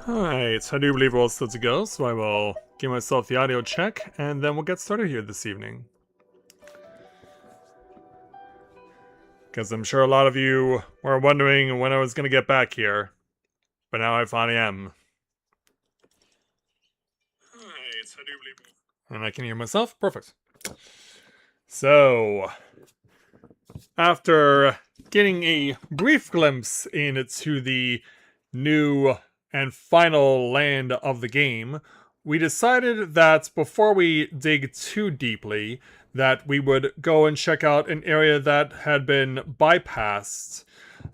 Alright, I do believe we're all still to go, so I will give myself the audio check, and then we'll get started here this evening. Because I'm sure a lot of you were wondering when I was going to get back here, but now I finally am. Alright, I do believe... And I can hear myself? Perfect. So, after getting a brief glimpse into the new and final land of the game, we decided that before we dig too deeply, that we would go and check out an area that had been bypassed.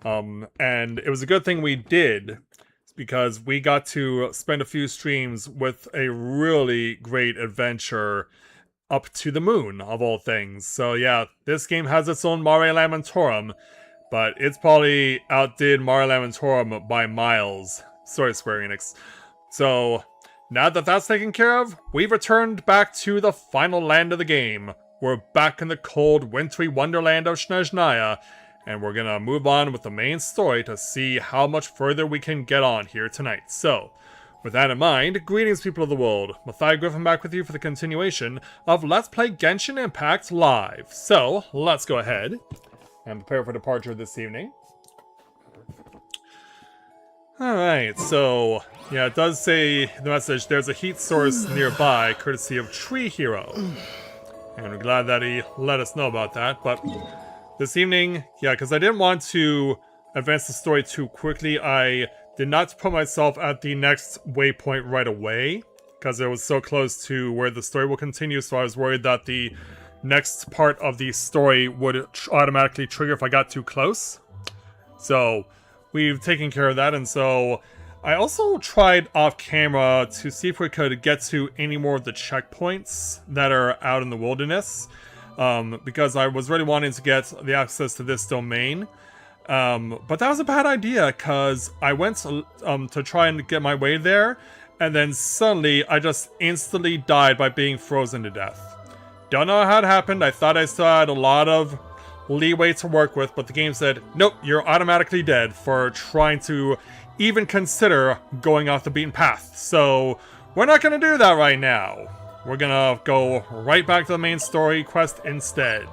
And it was a good thing we did, because we got to spend a few streams with a really great adventure up to the moon, of all things. So yeah, this game has its own Mare Lamentorum, but it's probably outdid Mare Lamentorum by miles. Sorry, Square Enix. So, now that that's taken care of, we've returned back to the final land of the game. We're back in the cold, wintry wonderland of Snezhnaya, and we're gonna move on with the main story to see how much further we can get on here tonight. So, with that in mind, greetings people of the world. Matthias Griffin back with you for the continuation of Let's Play Genshin Impact Live. So, let's go ahead and prepare for departure this evening. Alright, so, yeah, it does say in the message, there's a heat source nearby, courtesy of Tree Hero. And we're glad that he let us know about that, but this evening, yeah, because I didn't want to advance the story too quickly, I did not put myself at the next waypoint right away, because it was so close to where the story will continue, so I was worried that the next part of the story would automatically trigger if I got too close. So, we've taken care of that, and so I also tried off camera to see if we could get to any more of the checkpoints that are out in the wilderness, because I was really wanting to get the access to this domain. But that was a bad idea, because I went to try and get my way there, and then suddenly I just instantly died by being frozen to death. Don't know how it happened. I thought I still had a lot of leeway to work with, but the game said, nope, you're automatically dead for trying to even consider going off the beaten path. So we're not going to do that right now. We're going to go right back to the main story quest instead.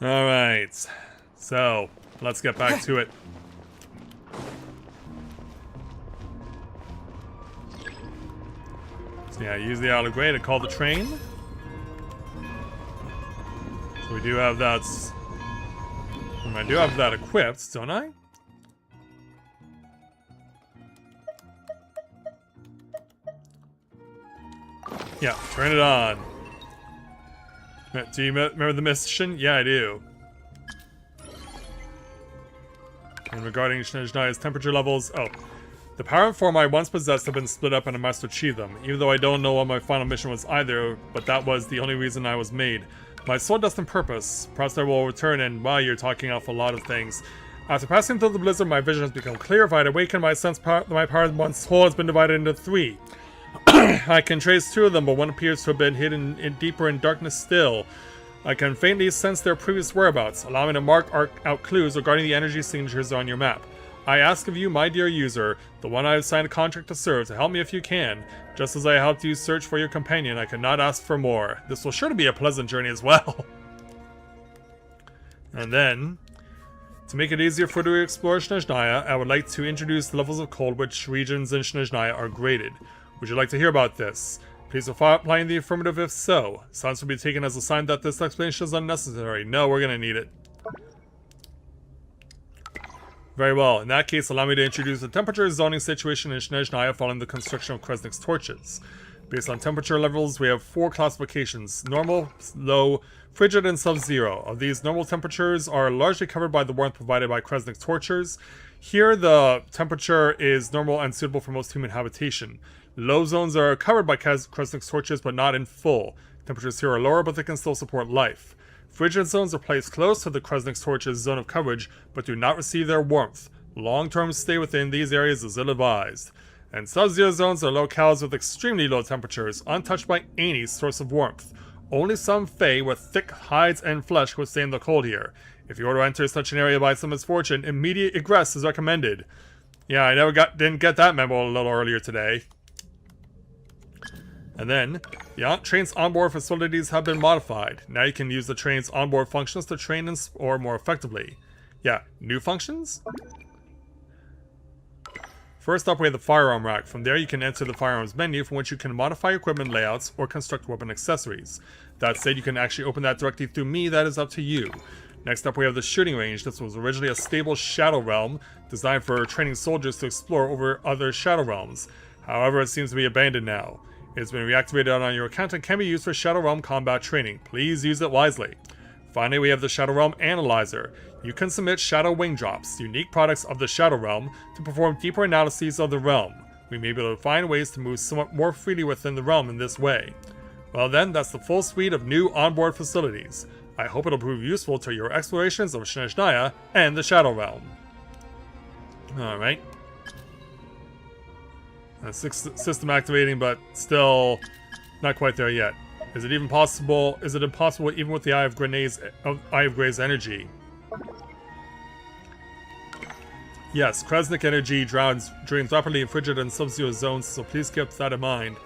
Alright, so let's get back to it. So yeah, use the alleyway to call the train. So we do have that. I do have that equipped, don't I? Yeah, turn it on. Do you remember the mission? Yeah, I do. And regarding Snezhnaya's temperature levels, oh. The power and form I once possessed have been split up and I must achieve them, even though I don't know what my final mission was either, but that was the only reason I was made. My sole destined purpose. Perhaps I will return and, wow, you're talking off a lot of things. After passing through the blizzard, my vision has become clear. If I had awakened my sense power, my power once whole has been divided into three. I can trace two of them, but one appears to have been hidden deeper in darkness still. I can faintly sense their previous whereabouts. Allow me to mark out clues regarding the energy signatures on your map. I ask of you, my dear user, the one I have signed a contract to serve, to help me if you can. Just as I helped you search for your companion, I could not ask for more. This will sure to be a pleasant journey as well. And then, to make it easier for you to explore Snezhnaya, I would like to introduce the levels of cold which regions in Snezhnaya are graded. Would you like to hear about this? Please reply in the affirmative if so. Silence will be taken as a sign that this explanation is unnecessary. No, we're gonna need it. Very well. In that case, allow me to introduce the temperature zoning situation in Snezhnaya following the construction of Kresnik's torches. Based on temperature levels, we have 4 classifications: normal, low, frigid, and sub-zero. Of these, normal temperatures are largely covered by the warmth provided by Kresnik's torches. Here, the temperature is normal and suitable for most human habitation. Low zones are covered by Kresnik's torches, but not in full. Temperatures here are lower, but they can still support life. Frigid zones are placed close to the Kresnik's torches zone of coverage, but do not receive their warmth. Long-term stay within these areas is ill-advised. And sub-zero zones are locales with extremely low temperatures, untouched by any source of warmth. Only some Fae with thick hides and flesh withstand the cold here. If you were to enter such an area by some misfortune, immediate egress is recommended. Yeah, I didn't get that memo a little earlier today. And then, the train's onboard facilities have been modified. Now you can use the train's onboard functions to train and or more effectively. Yeah, new functions? First up, we have the firearm rack. From there, you can enter the firearms menu, from which you can modify equipment layouts or construct weapon accessories. That said, you can actually open that directly through me. That is up to you. Next up, we have the shooting range. This was originally a stable Shadow Realm, designed for training soldiers to explore over other Shadow Realms. However, it seems to be abandoned now. It's been reactivated on your account and can be used for Shadow Realm combat training. Please use it wisely. Finally, we have the Shadow Realm Analyzer. You can submit Shadow Wing Drops, unique products of the Shadow Realm, to perform deeper analyses of the realm. We may be able to find ways to move somewhat more freely within the realm in this way. Well then, that's the full suite of new onboard facilities. I hope it'll prove useful to your explorations of Snezhnaya and the Shadow Realm. Alright. System activating, but still not quite there yet. Is it impossible even with the Eye of Gray's energy? Yes, Kresnik energy drains rapidly in frigid and sub-zero zones, so please keep that in mind.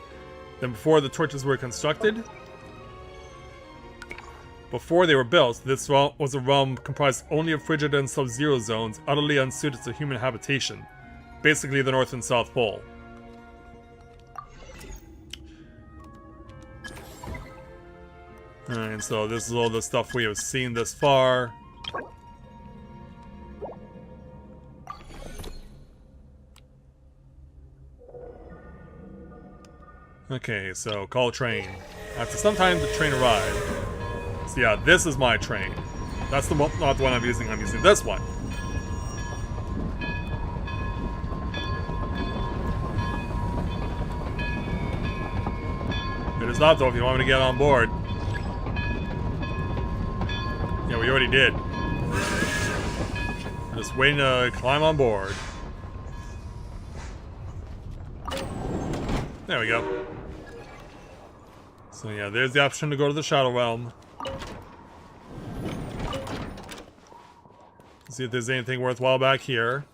Then before the torches were constructed, before they were built, this was a realm comprised only of frigid and sub-zero zones, utterly unsuited to human habitation. Basically the North and South Pole. Alright, so this is all the stuff we have seen thus far. Okay, so call train. After some time, the train arrived. So yeah, this is my train. That's not the one I'm using this one. It is not though if you want me to get on board. Yeah, we already did. Just waiting to climb on board. There we go. So yeah, there's the option to go to the Shadow Realm. See if there's anything worthwhile back here.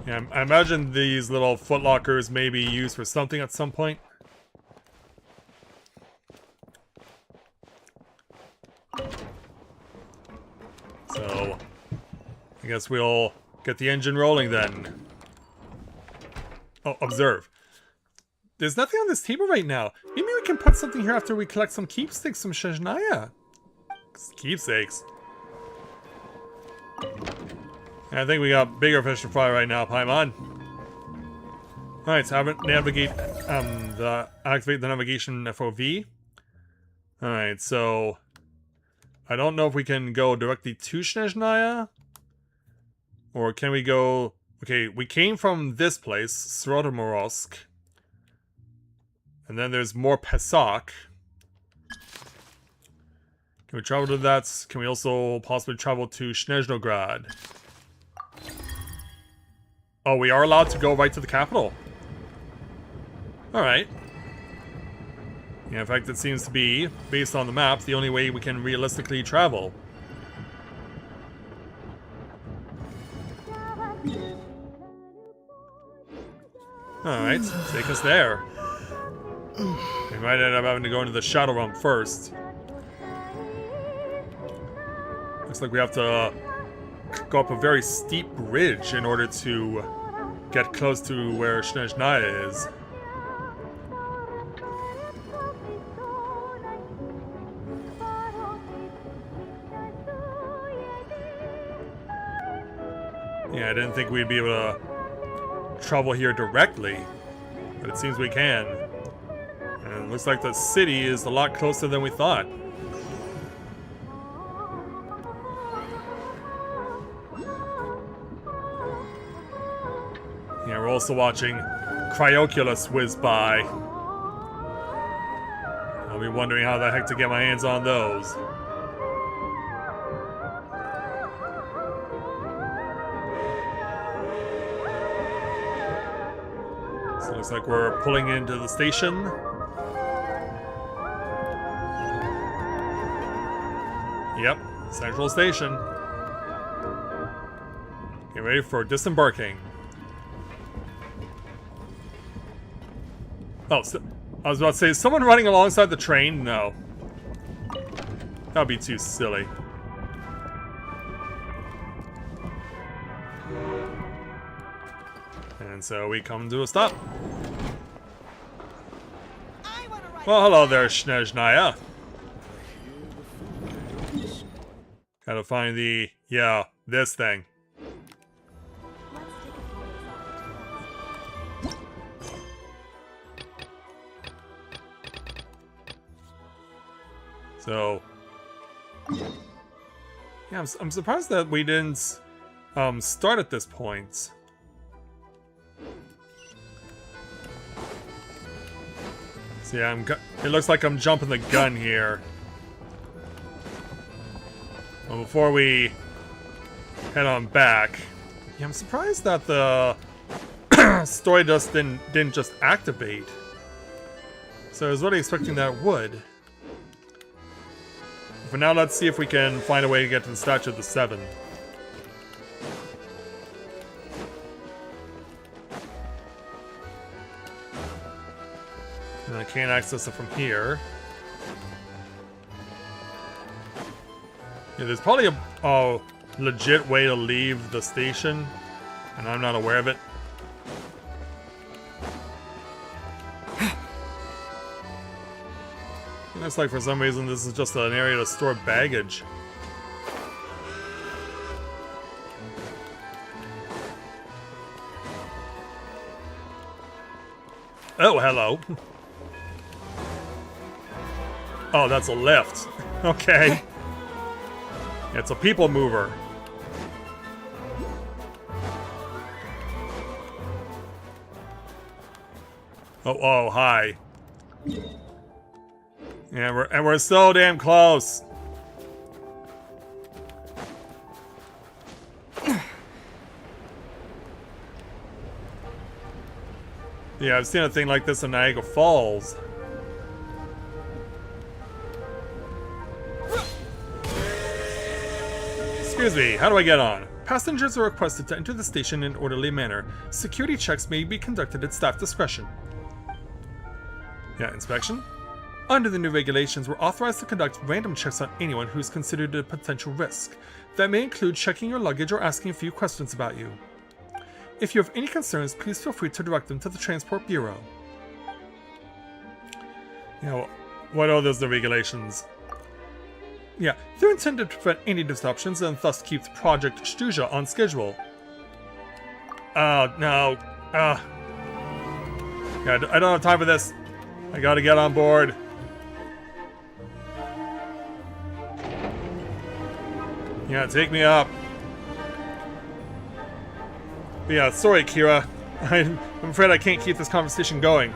Yeah, I imagine these little footlockers may be used for something at some point. So, I guess we'll get the engine rolling then. Oh, observe. There's nothing on this table right now. Maybe we can put something here after we collect some keepsakes from Snezhnaya. Keepsakes. I think we got bigger fish to fry right now, Paimon. Alright, so activate the navigation FOV. Alright, so I don't know if we can go directly to Snezhnaya. Or can we go... Okay, we came from this place, Srodomorsk. And then there's more Pesak. Can we travel to that? Can we also possibly travel to Snezhnograd? Oh, we are allowed to go right to the capital. Alright. Yeah, in fact, it seems to be, based on the map, the only way we can realistically travel. Alright, take us there. We might end up having to go into the Shadow Realm first. Looks like we have to go up a very steep ridge in order to get close to where Snezhnaya is. Yeah, I didn't think we'd be able to travel here directly, but it seems we can. And it looks like the city is a lot closer than we thought. Yeah, we're also watching Cryoculus whiz by. I'll be wondering how the heck to get my hands on those. So it looks like we're pulling into the station. Yep. Central Station. Get ready for disembarking. Oh, so, I was about to say, is someone running alongside the train? No. That would be too silly. And so we come to a stop. Well, hello there, Snezhnaya. Gotta find the... yeah, this thing. So... yeah, I'm surprised that we didn't start at this point. So yeah, it looks like I'm jumping the gun here. Well, before we head on back, yeah, I'm surprised that the story just didn't just activate. So I was really expecting that it would. For now, let's see if we can find a way to get to the Statue of the Seven. And I can't access it from here. Yeah, there's probably a legit way to leave the station, and I'm not aware of it. It looks like for some reason this is just an area to store baggage. Oh, hello. Oh, that's a lift. Okay. It's a people mover. Oh, hi. Yeah, we're so damn close. Yeah, I've seen a thing like this in Niagara Falls. Excuse me, how do I get on? Passengers are requested to enter the station in an orderly manner. Security checks may be conducted at staff discretion. Yeah, inspection? Under the new regulations, we're authorized to conduct random checks on anyone who's considered a potential risk. That may include checking your luggage or asking a few questions about you. If you have any concerns, please feel free to direct them to the Transport Bureau. You know, what are those the regulations? Yeah, they're intended to prevent any disruptions and thus keep Project Snezhnaya on schedule. Oh, no. Yeah, I don't have time for this. I gotta get on board. Yeah, take me up. But yeah, sorry, Kira. I'm afraid I can't keep this conversation going.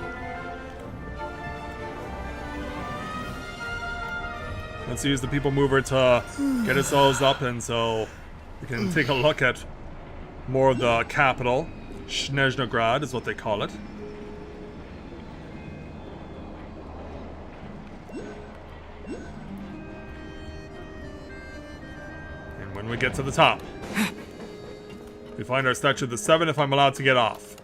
Let's use the people mover to get ourselves up, and so we can take a look at more of the capital. Snezhnaya is what they call it. And when we get to the top, we find our Statue of the Seven if I'm allowed to get off.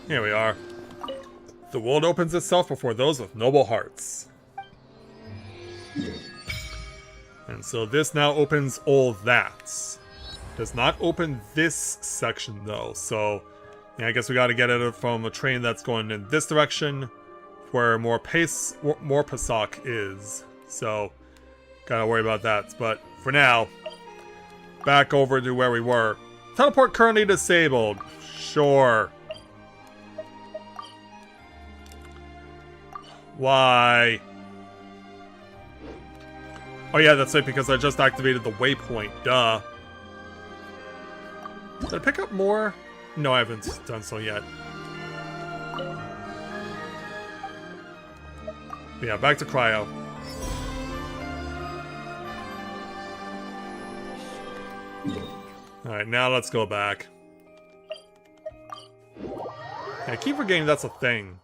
Here we are. The world opens itself before those with noble hearts. And so this now opens all that. Does not open this section though, so yeah, I guess we gotta get it from a train that's going in this direction where more Pasok is. So gotta worry about that. But for now, back over to where we were. Teleport currently disabled. Sure. Why? Oh yeah, that's right, because I just activated the waypoint. Duh. Did I pick up more? No, I haven't done so yet. But yeah, back to Cryo. Alright, now let's go back. Yeah, I keep forgetting that's a thing.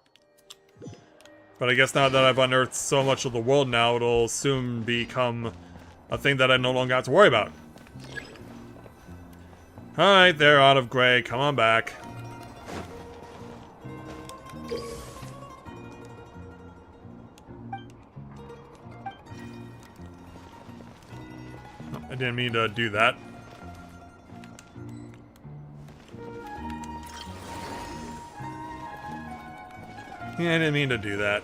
But I guess now that I've unearthed so much of the world now, it'll soon become a thing that I no longer have to worry about. Alright, they're out of gray. Come on back. I didn't mean to do that. Yeah, I didn't mean to do that.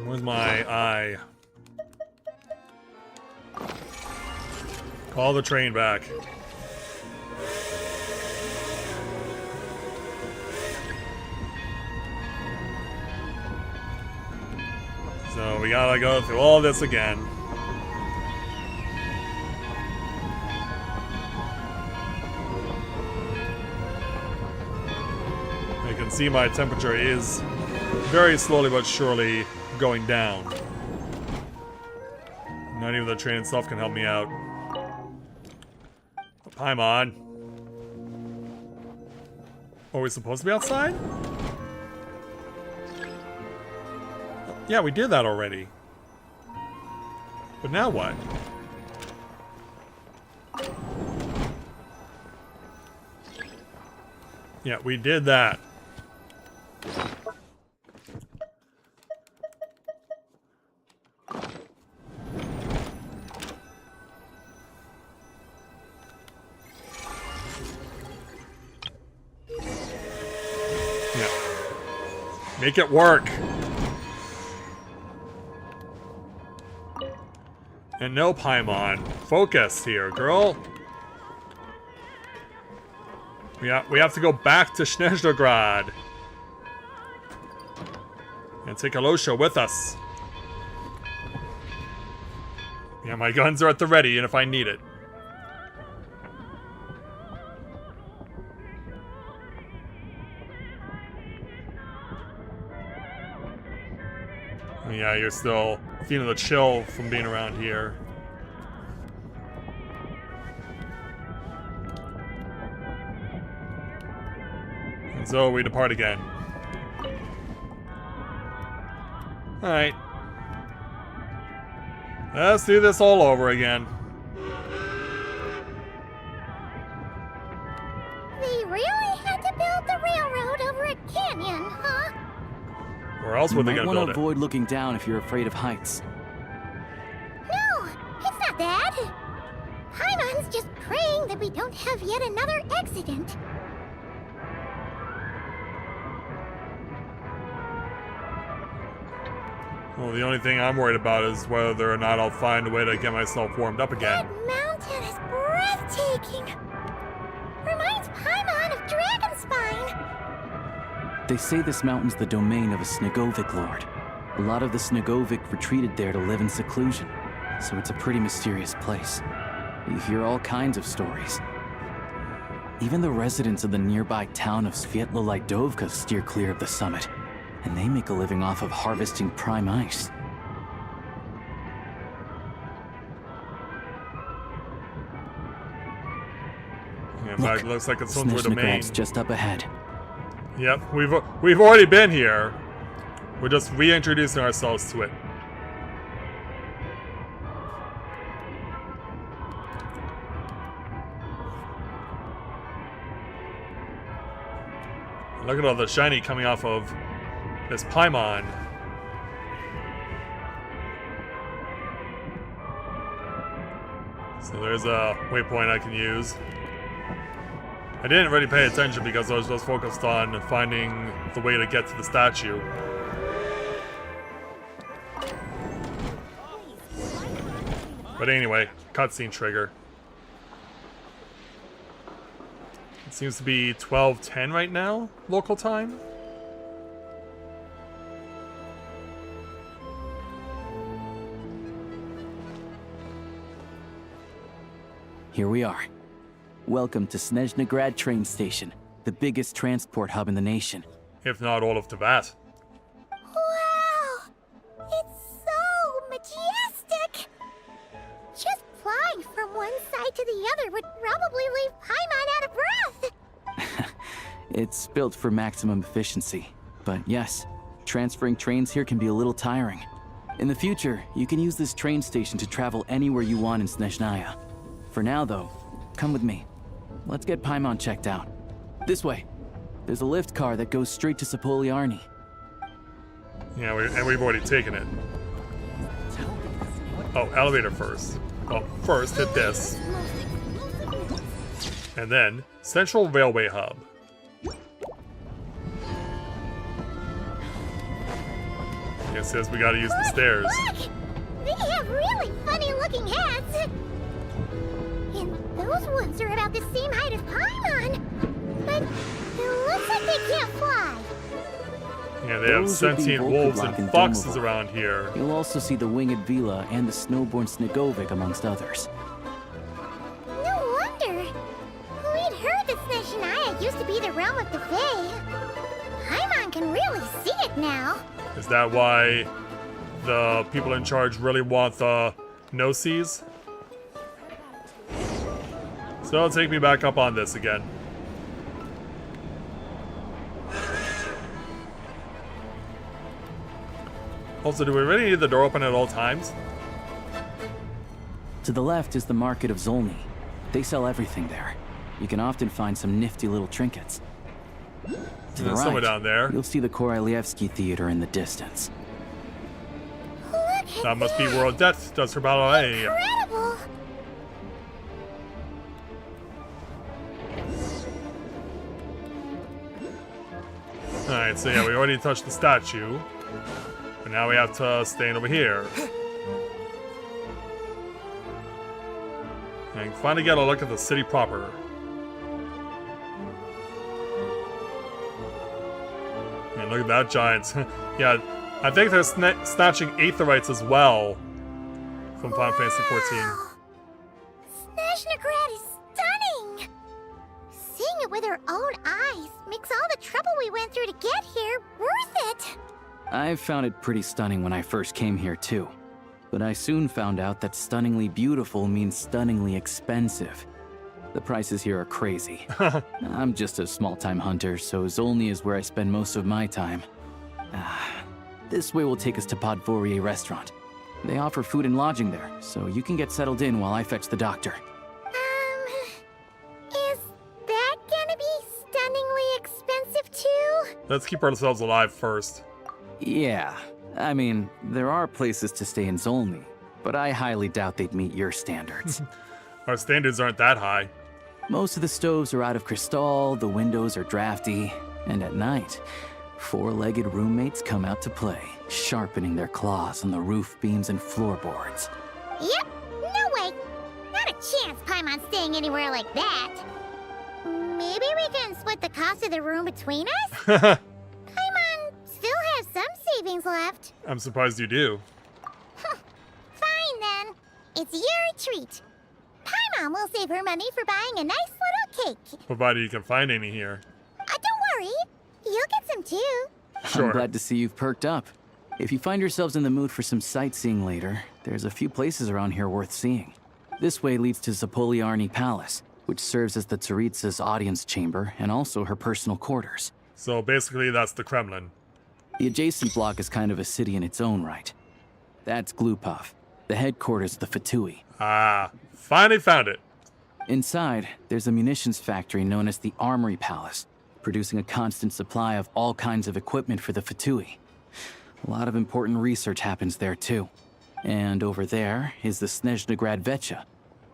Where's my eye? Call the train back. So we gotta go through all this again. You can see my temperature is very slowly but surely going down. Not even the train itself can help me out. Paimon. Are we supposed to be outside? Yeah, we did that already. But now what? Yeah, we did that. Yeah. Make it work. And no, Paimon. Focus here, girl. We have to go back to Snezhnaya and take Alosha with us. Yeah, my guns are at the ready, and if I need it. Yeah, you're still feeling the chill from being around here. And so we depart again. Alright. Let's do this all over again. They really had to build the railroad over a canyon, huh? Where else were they gonna build it? You might want to avoid looking down if you're afraid of heights. No, it's not that. Paimon's just praying that we don't have yet another accident. Well, the only thing I'm worried about is whether or not I'll find a way to get myself warmed up again. That mountain is breathtaking. Reminds Paimon of Dragonspine. They say this mountain's the domain of a Snegovic lord. A lot of the Snegovic retreated there to live in seclusion, so it's a pretty mysterious place. You hear all kinds of stories. Even the residents of the nearby town of Svietla-Lidovka steer clear of the summit, and they make a living off of harvesting prime ice. Yeah, in fact, it looks like it's some sort of domain. Just up ahead. Yep, we've already been here. We're just reintroducing ourselves to it. Look at all the shiny coming off of this Paimon. So there's a waypoint I can use. I didn't really pay attention because I was just focused on finding the way to get to the statue. But anyway, cutscene trigger. It seems to be 12:10 right now, local time. Here we are. Welcome to Snezhnaya train station, the biggest transport hub in the nation. If not all of Teyvat. Wow! It's so majestic! Just flying from one side to the other would probably leave Paimon out of breath! It's built for maximum efficiency. But yes, transferring trains here can be a little tiring. In the future, you can use this train station to travel anywhere you want in Snezhnaya. For now, though, come with me. Let's get Paimon checked out. This way. There's a lift car that goes straight to Sapoliarny. Yeah, and we've already taken it. Oh, elevator first. Well, first hit this. And then, Central Railway Hub. It says we gotta use the stairs. Look! They have really funny-looking hats! And those ones are about the same height as Paimon! But it looks like they can't fly! Yeah, they have Those would be sentient wolves Volkoblock and and foxes Domovolt. around here. You'll also see the winged Vila and the snowborn Snegovic amongst others. No wonder! We'd heard that Snezhnaya used to be the realm of the Fae. Paimon can really see it now. Is that why the people in charge really want the no-seas? So take me back up on this again. Also, do we really need the door open at all times? To the left is the market of Zolny. They sell everything there. You can often find some nifty little trinkets. To the There's someone right, down there. you'll see the Korolyevsky Theater in the distance. Look at That must be World Death does her ballet. incredible! Alright, so yeah, we already touched the statue. But now we have to stand over here. And finally get a look at the city proper. And look at that giant. Yeah, I think they're snatching aetherites as well from Final Fantasy XIV. Wow. Snezhnagrad is stunning! Seeing it with our own eyes makes all the trouble we went through to get here worth it! I found it pretty stunning when I first came here too. But I soon found out that stunningly beautiful means stunningly expensive. The prices here are crazy. I'm just a small-time hunter, so Zolny is where I spend most of my time. This way will take us to Podvorier Restaurant. They offer food and lodging there, so you can get settled in while I fetch the doctor. Is that gonna be stunningly expensive too? Let's keep ourselves alive first. Yeah, I mean, there are places to stay in Zolny, but I highly doubt they'd meet your standards. Our standards aren't that high. Most of the stoves are out of crystal, the windows are drafty, and at night, four-legged roommates come out to play, sharpening their claws on the roof beams and floorboards. Yep, no way! Not a chance Paimon's staying anywhere like that! Maybe we can split the cost of the room between us? Paimon still has some savings left. I'm surprised you do. Fine then. It's your treat. Paimon will save her money for buying a nice little cake. Provided you can find any here. Don't worry. You'll get some too. Sure. I'm glad to see you've perked up. If you find yourselves in the mood for some sightseeing later, there's a few places around here worth seeing. This way leads to Zapoliarny Palace, which serves as the Tsaritsa's audience chamber and also her personal quarters. So basically, that's the Kremlin. The adjacent block is kind of a city in its own right. That's Glupov, the headquarters of the Fatui. Ah, finally found it. Inside, there's a munitions factory known as the Armory Palace, producing a constant supply of all kinds of equipment for the Fatui. A lot of important research happens there too. And over there is the Snezhnagrad Vecha,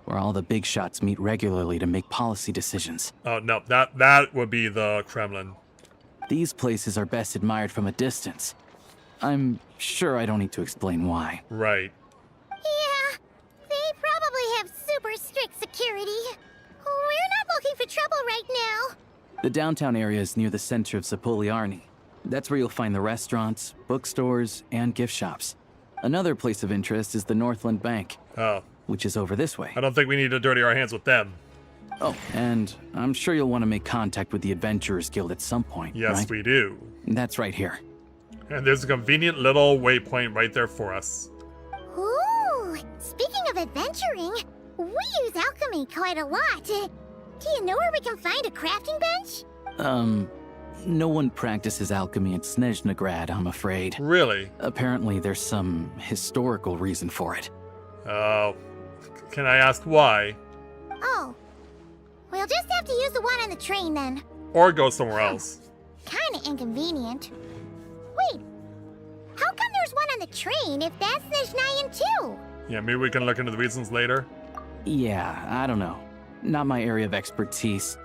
where all the big shots meet regularly to make policy decisions. Oh, no, that would be the Kremlin. These places are best admired from a distance. I'm sure I don't need to explain why. Right. Yeah, they probably have super strict security. We're not looking for trouble right now. The downtown area is near the center of Zapoliarny. That's where you'll find the restaurants, bookstores, and gift shops. Another place of interest is the Northland Bank, Oh, which is over this way. I don't think we need to dirty our hands with them. Oh, and I'm sure you'll want to make contact with the Adventurers Guild at some point, Yes, right? we do. That's right here. And there's a convenient little waypoint right there for us. Ooh, speaking of adventuring, we use alchemy quite a lot. Do you know where we can find a crafting bench? No one practices alchemy at Snezhnaya, I'm afraid. Really? Apparently there's some historical reason for it. Oh. Can I ask why? Oh. We'll just have to use the one on the train then. Or go somewhere else. Kinda inconvenient. Wait. How come there's one on the train if that's Snezhnayan too? Yeah, maybe we can look into the reasons later. Yeah, I don't know. Not my area of expertise.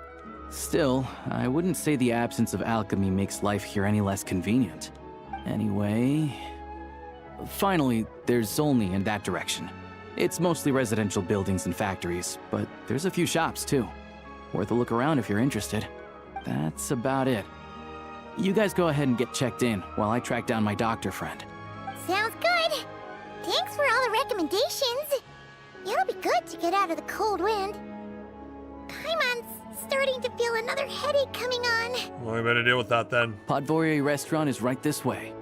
Still, I wouldn't say the absence of alchemy makes life here any less convenient. Anyway... Finally, there's Zolny in that direction. It's mostly residential buildings and factories, but there's a few shops too. Worth a look around if you're interested. That's about it. You guys go ahead and get checked in while I track down my doctor friend. Sounds good. Thanks for all the recommendations. It'll be good to get out of the cold wind. Paimon's starting to feel another headache coming on. Well, we better deal with that then. Podvorye restaurant is right this way.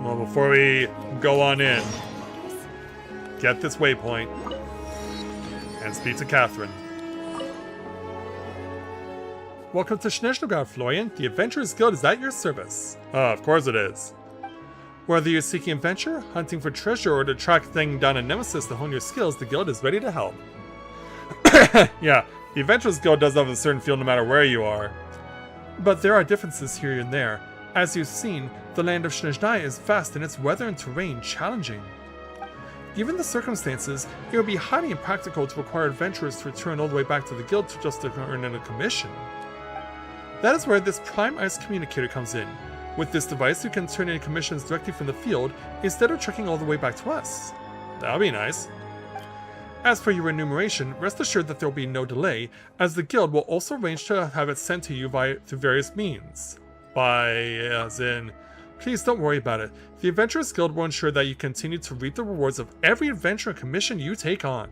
Well, before we go on in, get this waypoint and speak to Catherine. Welcome to Snezhnaya, Florian. The Adventurers Guild is at your service. Of course it is. Whether you're seeking adventure, hunting for treasure, or to track down a nemesis to hone your skills, the guild is ready to help. Yeah, the Adventurers Guild does have a certain feel no matter where you are. But there are differences here and there. As you've seen, the land of Snezhnaya is vast and its weather and terrain challenging. Given the circumstances, it would be highly impractical to require adventurers to return all the way back to the guild just to earn a commission. That is where this Prime Ice Communicator comes in. With this device, you can turn in commissions directly from the field instead of trekking all the way back to us. That'll be nice. As for your remuneration, rest assured that there will be no delay, as the guild will also arrange to have it sent to you through various means. As in, please don't worry about it. The Adventurers Guild will ensure that you continue to reap the rewards of every adventure and commission you take on.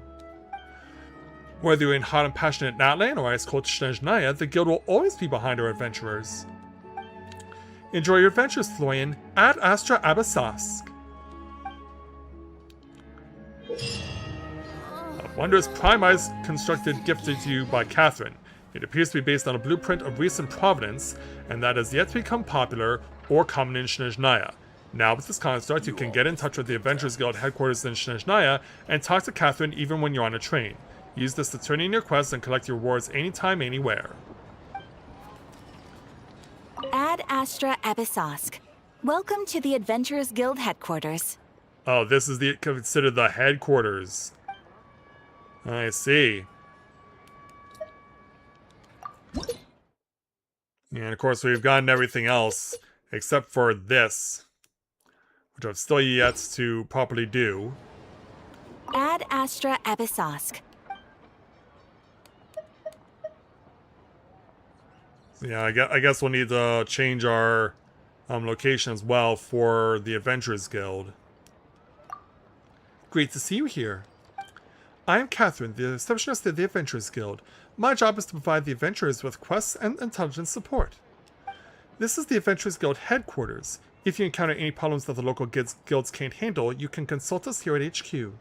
Whether you're in hot and passionate Natlan or ice cold Snezhnaya, the guild will always be behind our adventurers. Enjoy your adventures, Florian. Ad Astra Abyssosque. A wondrous Prime Ice constructed gifted to you by Catherine. It appears to be based on a blueprint of recent provenance, and that has yet to become popular or common in Snezhnaya. Now with this construct, you can get in touch with the Adventurers Guild headquarters in Snezhnaya and talk to Catherine even when you're on a train. Use this to turn in your quests and collect your rewards anytime, anywhere. Ad Astra Abyssosque. Welcome to the Adventurers Guild headquarters. Oh, this is considered the headquarters. I see. And of course, we've gotten everything else except for this, which I've still yet to properly do. Ad Astra Abyssosque. So yeah, I guess we'll need to change our location as well for the Adventurers Guild. Great to see you here. I am Catherine, the receptionist of the Adventurers Guild. My job is to provide the adventurers with quests and intelligence support. This is the Adventurers Guild headquarters. If you encounter any problems that the local guilds can't handle, you can consult us here at HQ.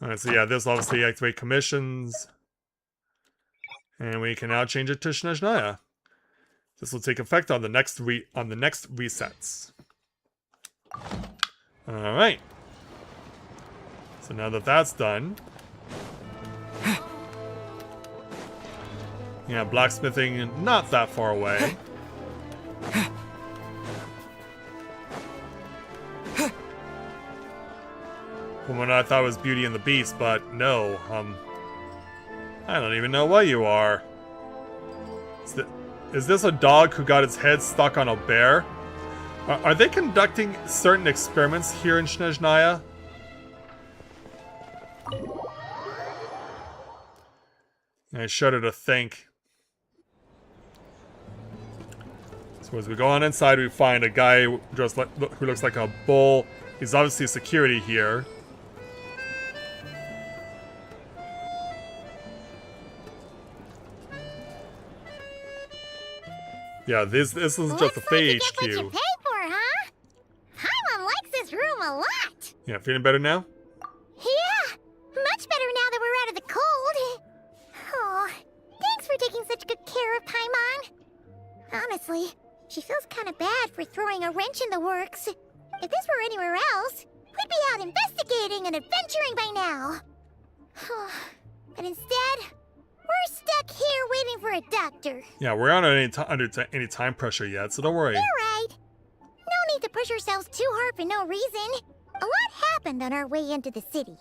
Alright, so yeah, this obviously activate commissions. And we can now change it to Snezhnaya. This will take effect on the next resets. Alright. So now that that's done... Yeah, blacksmithing not that far away. From what I thought was Beauty and the Beast, but no, I don't even know what you are. Is this a dog who got its head stuck on a bear? Are they conducting certain experiments here in Snezhnaya? I shudder to think. So as we go on inside, we find a guy just who looks like a bull. He's obviously security here. Yeah, this is just a fake HQ. What you pay for, huh? Paimon likes this room a lot. Yeah, feeling better now? Yeah, much better now that we're out of the cold. Oh, thanks for taking such good care of Paimon. Honestly, she feels kind of bad for throwing a wrench in the works. If this were anywhere else, we'd be out investigating and adventuring by now. But instead, we're stuck here waiting for a doctor. Yeah, we're not under any time pressure yet, so don't worry. You're right. No need to push ourselves too hard for no reason. A lot happened on our way into the city.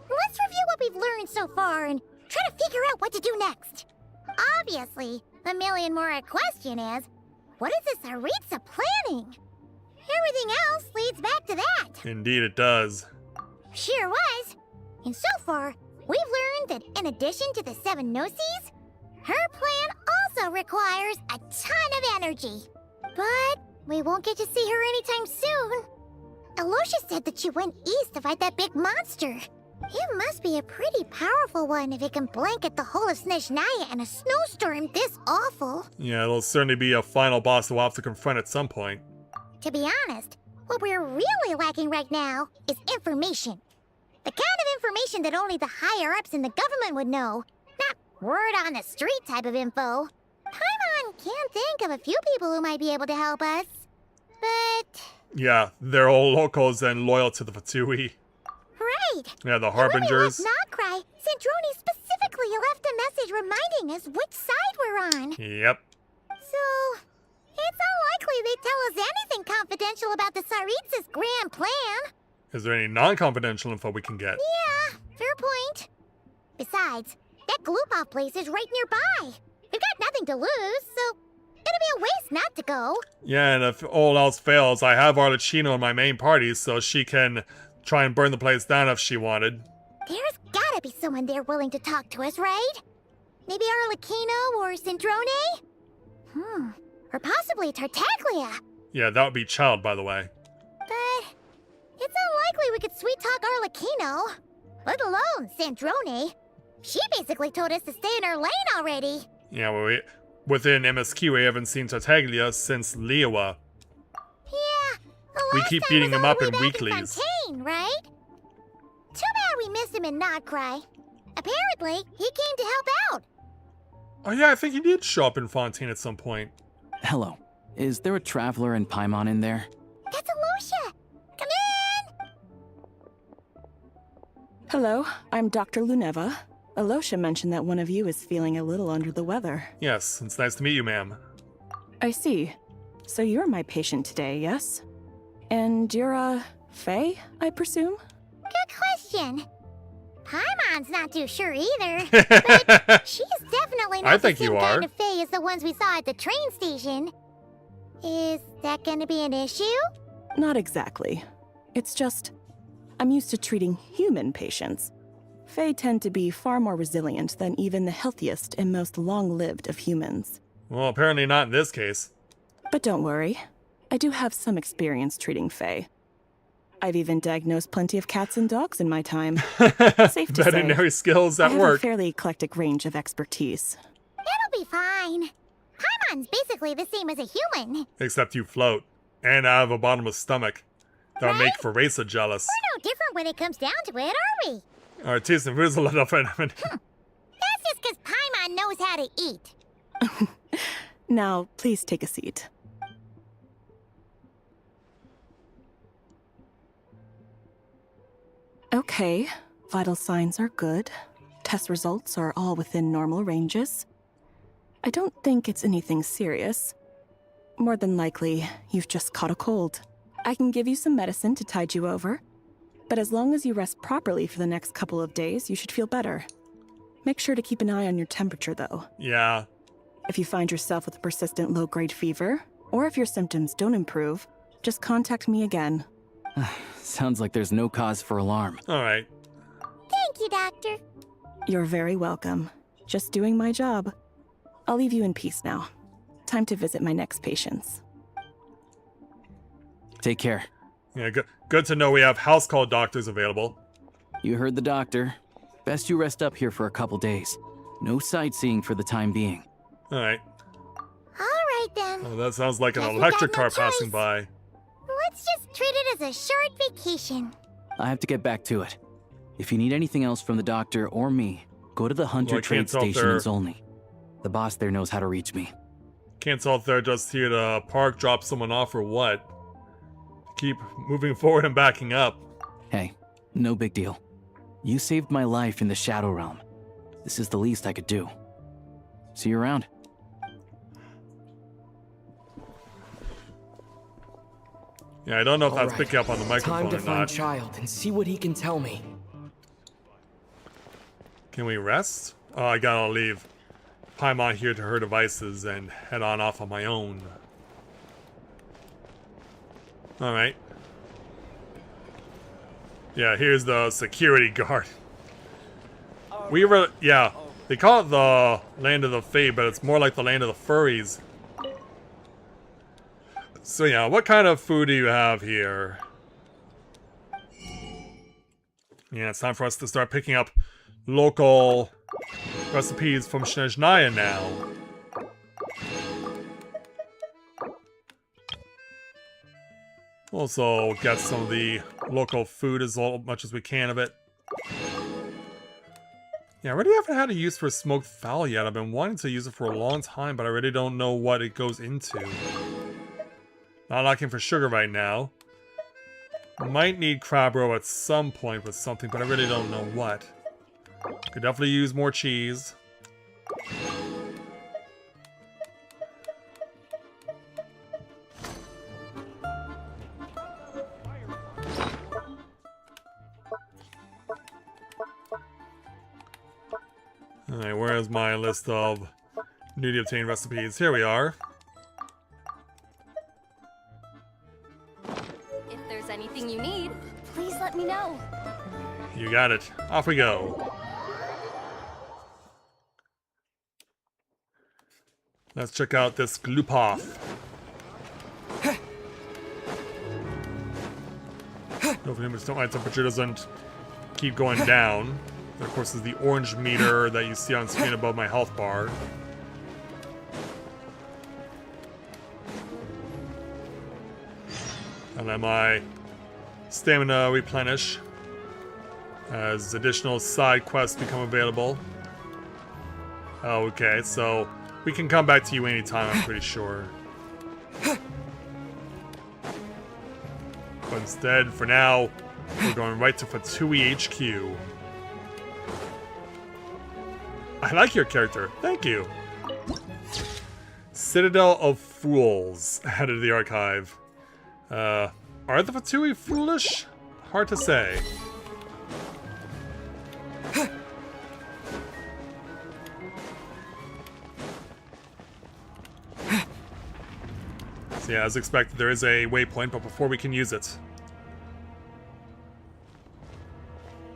Let's review what we've learned so far and try to figure out what to do next. Obviously, the million more question is, what is this Aritza planning? Everything else leads back to that. Indeed it does. Sure was. And so far, we've learned that in addition to the 7 Gnosis, her plan also requires a ton of energy. But we won't get to see her anytime soon. Alosha said that she went east to fight that big monster. It must be a pretty powerful one if it can blanket the whole of Snezhnaya in a snowstorm this awful. Yeah, it'll certainly be a final boss we'll have to confront at some point. To be honest, what we're really lacking right now is information. The kind of information that only the higher-ups in the government would know. Not word on the street type of info. Paimon can think of a few people who might be able to help us. But... Yeah, they're all locals and loyal to the Fatui. right! Yeah, the And when we Harbingers. left Nogcry, Sandrone specifically left a message reminding us which side we're on. Yep. So, it's unlikely they'd tell us anything confidential about the Tsaritsa's grand plan. Is there any non-confidential info we can get? Yeah, fair point. Besides, that Glupov place is right nearby. We've got nothing to lose, so it'd be a waste not to go. Yeah, and if all else fails, I have Arlecchino in my main party, so she can try and burn the place down if she wanted. There's gotta be someone there willing to talk to us, right? Maybe Arlecchino or Sandrone? Or possibly Tartaglia. Yeah, that would be Child, by the way. But it's unlikely we could sweet-talk Arlecchino, let alone Sandrone. She basically told us to stay in her lane already. Yeah, well, within MSQ, we haven't seen Tartaglia since Liyue. Yeah, the We last keep time beating was him all up the way in back weeklies. Fontaine, right? Too bad we missed him in Nogcry. Apparently, he came to help out. Oh yeah, I think he did show up in Fontaine at some point. Hello. Is there a traveler and Paimon in there? That's Alosha. Come in! Hello, I'm Dr. Luneva. Alosha mentioned that one of you is feeling a little under the weather. Yes, it's nice to meet you, ma'am. I see. So you're my patient today, yes? And you're, Faye, I presume? Good question. Paimon's not too sure either, but she's definitely not I think the same you kind are. of Fae as the ones we saw at the train station. Is that going to be an issue? Not exactly. It's just, I'm used to treating human patients. Fae tend to be far more resilient than even the healthiest and most long-lived of humans. Well, apparently not in this case. But don't worry, I do have some experience treating Fae. I've even diagnosed plenty of cats and dogs in my time. Safe to say, Veterinary skills I at have work. a fairly eclectic range of expertise. It'll be fine. Paimon's basically the same as a human. Except you float. And I have a bottomless stomach. That'll make Feresa jealous. We're no different when it comes down to it, are we? Artisan, where's a lot of it? That's just because Paimon knows how to eat. Now, please take a seat. Okay, vital signs are good. Test results are all within normal ranges. I don't think it's anything serious. More than likely, you've just caught a cold. I can give you some medicine to tide you over, but as long as you rest properly for the next couple of days, you should feel better. Make sure to keep an eye on your temperature, though. Yeah. If you find yourself with a persistent low-grade fever, or if your symptoms don't improve, just contact me again. Sounds like there's no cause for alarm. Alright. Thank you, Doctor. You're very welcome. Just doing my job. I'll leave you in peace now. Time to visit my next patients. Take care. Yeah, good to know we have house call doctors available. You heard the doctor. Best you rest up here for a couple days. No sightseeing for the time being. Alright. All right, then. Oh, that sounds like an Guess we electric got no car passing choice. by. Let's just treat it as a short vacation. I have to get back to it. If you need anything else from the doctor or me, go to the Hunter Well, I can't Trade tell if Station in they're- Zolny. The boss there knows how to reach me. Can't tell if they're just here to park, drop someone off, or what. Keep moving forward and backing up. Hey, no big deal. You saved my life in the Shadow Realm. This is the least I could do. See you around. Yeah, I don't know if that's Alright, picking up on the microphone time to or find not. Child and see what he can tell me. Can we rest? Oh, I gotta leave Paimon here to her devices and head on off on my own. Alright. Yeah, here's the security guard. Yeah, they call it the Land of the Fade, but it's more like the Land of the Furries. So yeah, what kind of food do you have here? Yeah, it's time for us to start picking up local recipes from Snezhnaya now. Also get some of the local food as much as we can of it. Yeah, I really haven't had a use for smoked fowl yet. I've been wanting to use it for a long time, but I really don't know what it goes into. Not looking for sugar right now. Might need crab roe at some point with something, but I really don't know what. Could definitely use more cheese. Alright, where's my list of newly obtained recipes? Here we are. If there's anything you need, please let me know. You got it. Off we go. Let's check out this Glupov. Hopefully my temperature doesn't keep going down. There, of course, is the orange meter that you see on screen above my health bar. And let my stamina replenish as additional side quests become available. Okay, so we can come back to you anytime, I'm pretty sure. But instead, for now, we're going right to Fatui HQ. I like your character. Thank you. Citadel of Fools. Added to the archive. Are the Fatui foolish? Hard to say. So yeah, as expected, there is a waypoint, but before we can use it.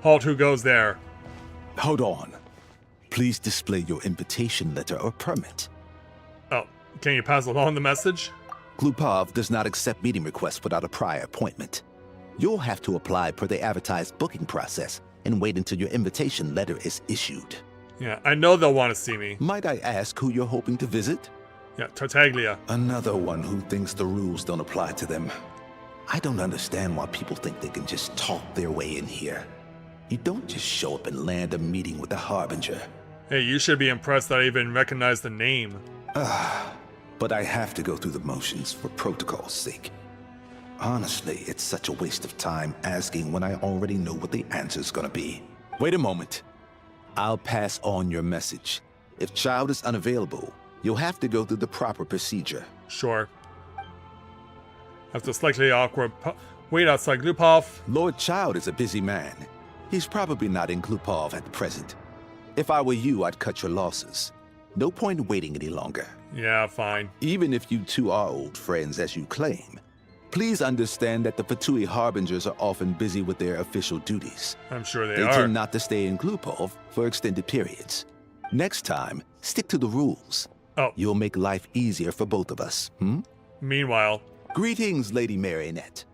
Halt, who goes there? Hold on. Please display your invitation letter or permit. Oh, can you pass along the message? Glupov does not accept meeting requests without a prior appointment. You'll have to apply per the advertised booking process and wait until your invitation letter is issued. Yeah, I know they'll want to see me. Might I ask who you're hoping to visit? Yeah, Tartaglia. Another one who thinks the rules don't apply to them. I don't understand why people think they can just talk their way in here. You don't just show up and land a meeting with the Harbinger. Hey, you should be impressed that I even recognize the name. But I have to go through the motions for protocol's sake. Honestly, it's such a waste of time asking when I already know what the answer's gonna be. Wait a moment. I'll pass on your message. If Child is unavailable, you'll have to go through the proper procedure. Sure. After a slightly awkward wait outside Glupov. Lord Child is a busy man. He's probably not in Glupov at present. If I were you, I'd cut your losses. No point in waiting any longer. Yeah, fine. Even if you two are old friends as you claim, please understand that the Fatui Harbingers are often busy with their official duties. I'm sure they They are. tend not to stay in Glupov for extended periods. Next time, stick to the rules. Oh. You'll make life easier for both of us, Meanwhile. Greetings, Lady Marionette.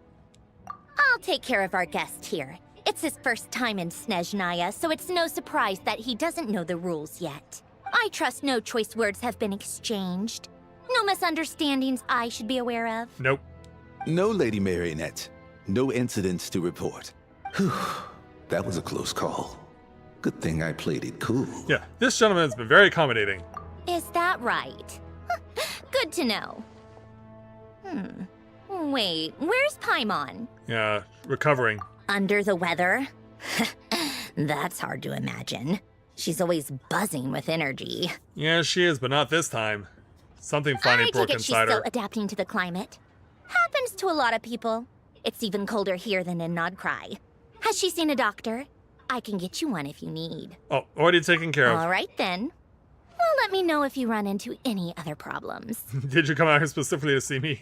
I'll take care of our guest here. It's his first time in Snezhnaya, so it's no surprise that he doesn't know the rules yet. I trust no choice words have been exchanged. No misunderstandings I should be aware of. Nope. No, Lady Marionette. No incidents to report. That was a close call. Good thing I played it cool. Yeah, this gentleman has been very accommodating. Is that right? Good to know. Wait, where's Paimon? Yeah, recovering. Under the weather? That's hard to imagine. She's always buzzing with energy. Yeah, she is, but not this time. Something finally I broke take it she's inside still her. adapting to the climate. Happens to a lot of people. It's even colder here than in Nodcry. Has she seen a doctor? I can get you one if you need. Oh, already taken care of. All right then. Well, let me know if you run into any other problems. Did you come out here specifically to see me?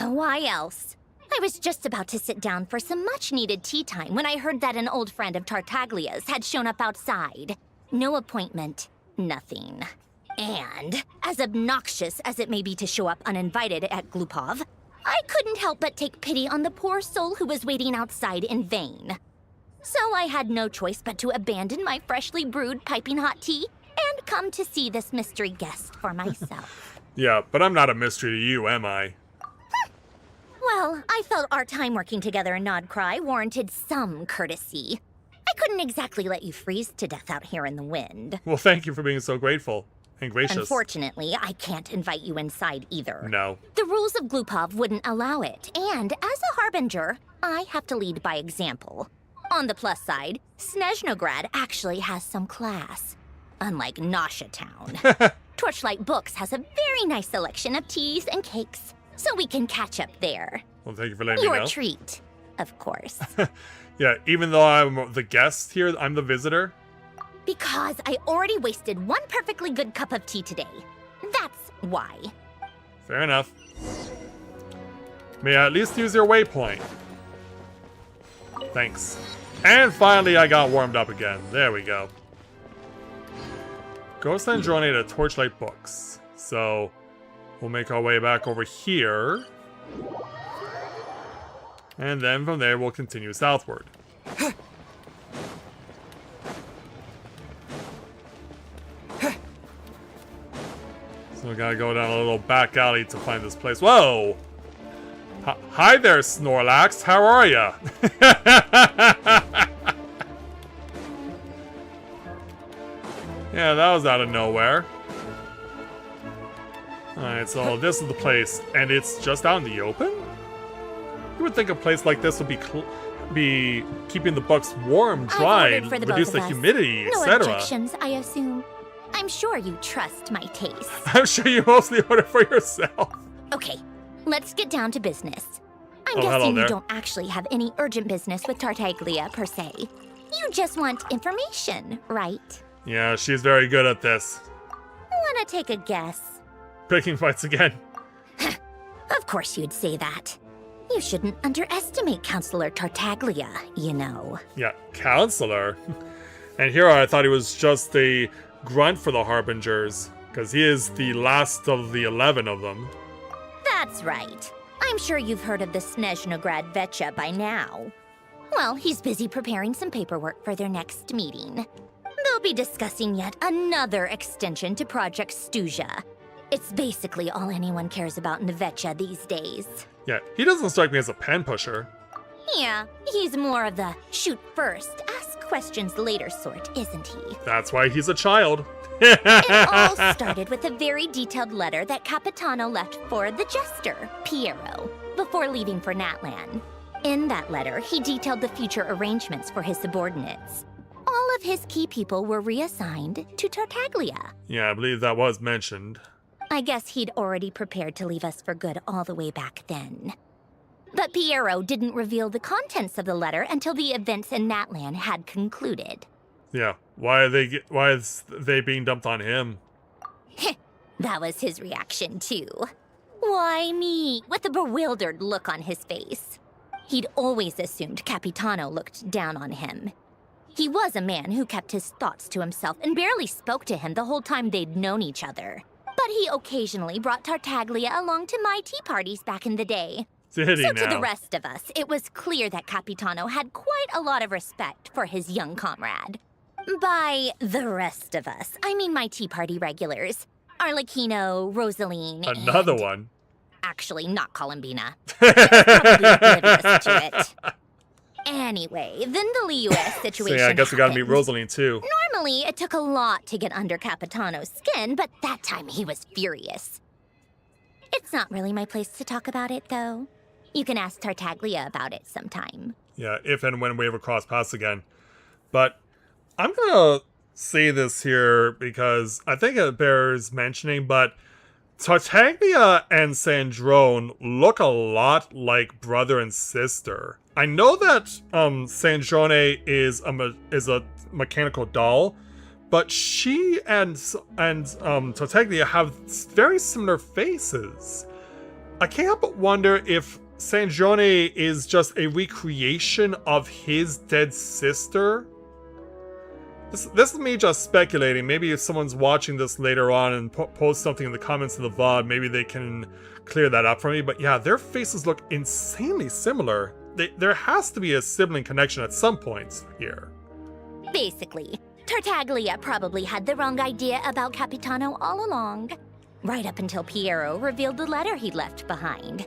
Why else? I was just about to sit down for some much-needed tea time when I heard that an old friend of Tartaglia's had shown up outside. No appointment, nothing. And, as obnoxious as it may be to show up uninvited at Glupov, I couldn't help but take pity on the poor soul who was waiting outside in vain. So I had no choice but to abandon my freshly brewed piping hot tea and come to see this mystery guest for myself. Yeah, but I'm not a mystery to you, am I? Well, I felt our time working together in Nodcry warranted some courtesy. I couldn't exactly let you freeze to death out here in the wind. Well, thank you for being so grateful and gracious. Unfortunately, I can't invite you inside either. No. The rules of Glupov wouldn't allow it, and as a harbinger, I have to lead by example. On the plus side, Snezhnograd actually has some class, unlike Nasha Town. Torchlight Books has a very nice selection of teas and cakes, so we can catch up there. Well, thank you for letting me know. Your treat, of course. Yeah, even though I'm the guest here, I'm the visitor. Because I already wasted one perfectly good cup of tea today. That's why. Fair enough. May I at least use your waypoint? Thanks. And finally, I got warmed up again. There we go. Ghost and Journey to Torchlight Books. So, we'll make our way back over here. And then from there, we'll continue southward. So we gotta go down a little back alley to find this place. Whoa! Hi there, Snorlax. How are ya? Yeah, that was out of nowhere. Alright, so this is the place, and it's just out in the open? You would think a place like this would be keeping the books warm, dry, I've ordered for the reduce both the of us. humidity, No etc. objections, I assume. I'm sure you trust my taste. I'm sure you mostly order for yourself. Okay, let's get down to business. I'm Oh, hello guessing there. you don't actually have any urgent business with Tartaglia, per se. You just want information, right? Yeah, she's very good at this. Wanna take a guess? Picking fights again. Of course you'd say that. You shouldn't underestimate Counselor Tartaglia, you know. Yeah, counselor. And here I thought he was just a grunt for the Harbingers, because he is the last of the 11 of them. That's right. I'm sure you've heard of the Snezhnograd Vecha by now. Well, he's busy preparing some paperwork for their next meeting. They'll be discussing yet another extension to Project Stuzha. It's basically all anyone cares about in the Vecha these days. Yeah, he doesn't strike me as a pen pusher. Yeah, he's more of the shoot first, ask questions later sort, isn't he? That's why he's a child. It all started with a very detailed letter that Capitano left for the jester, Piero, before leaving for Natlan. In that letter, he detailed the future arrangements for his subordinates. All of his key people were reassigned to Tartaglia. Yeah, I believe that was mentioned. I guess he'd already prepared to leave us for good all the way back then. But Piero didn't reveal the contents of the letter until the events in Natlan had concluded. Yeah, why is they being dumped on him? That was his reaction, too. Why me? With a bewildered look on his face. He'd always assumed Capitano looked down on him. He was a man who kept his thoughts to himself and barely spoke to him the whole time they'd known each other. But he occasionally brought Tartaglia along to my tea parties back in the day. Did he So now? to the rest of us, it was clear that Capitano had quite a lot of respect for his young comrade. By the rest of us, I mean my tea party regulars. Arlecchino, Rosaline, Another and... one. Actually, not Columbina. Probably oblivious to it. Anyway, then the Liu-S So situation yeah, I guess we gotta meet happened. Rosaline too. Normally, it took a lot to get under Capitano's skin, but that time he was furious. It's not really my place to talk about it, though. You can ask Tartaglia about it sometime. Yeah, if and when we ever cross paths again. But I'm gonna say this here because I think it bears mentioning, but Tartaglia and Sandrone look a lot like brother and sister. I know that Sandrone is a mechanical doll, but she and Tartaglia have very similar faces. I can't help but wonder if Sandrone is just a recreation of his dead sister. This is me just speculating. Maybe if someone's watching this later on and post something in the comments of the VOD, maybe they can clear that up for me. But yeah, their faces look insanely similar. There has to be a sibling connection at some point here. Basically, Tartaglia probably had the wrong idea about Capitano all along. Right up until Piero revealed the letter he'd left behind.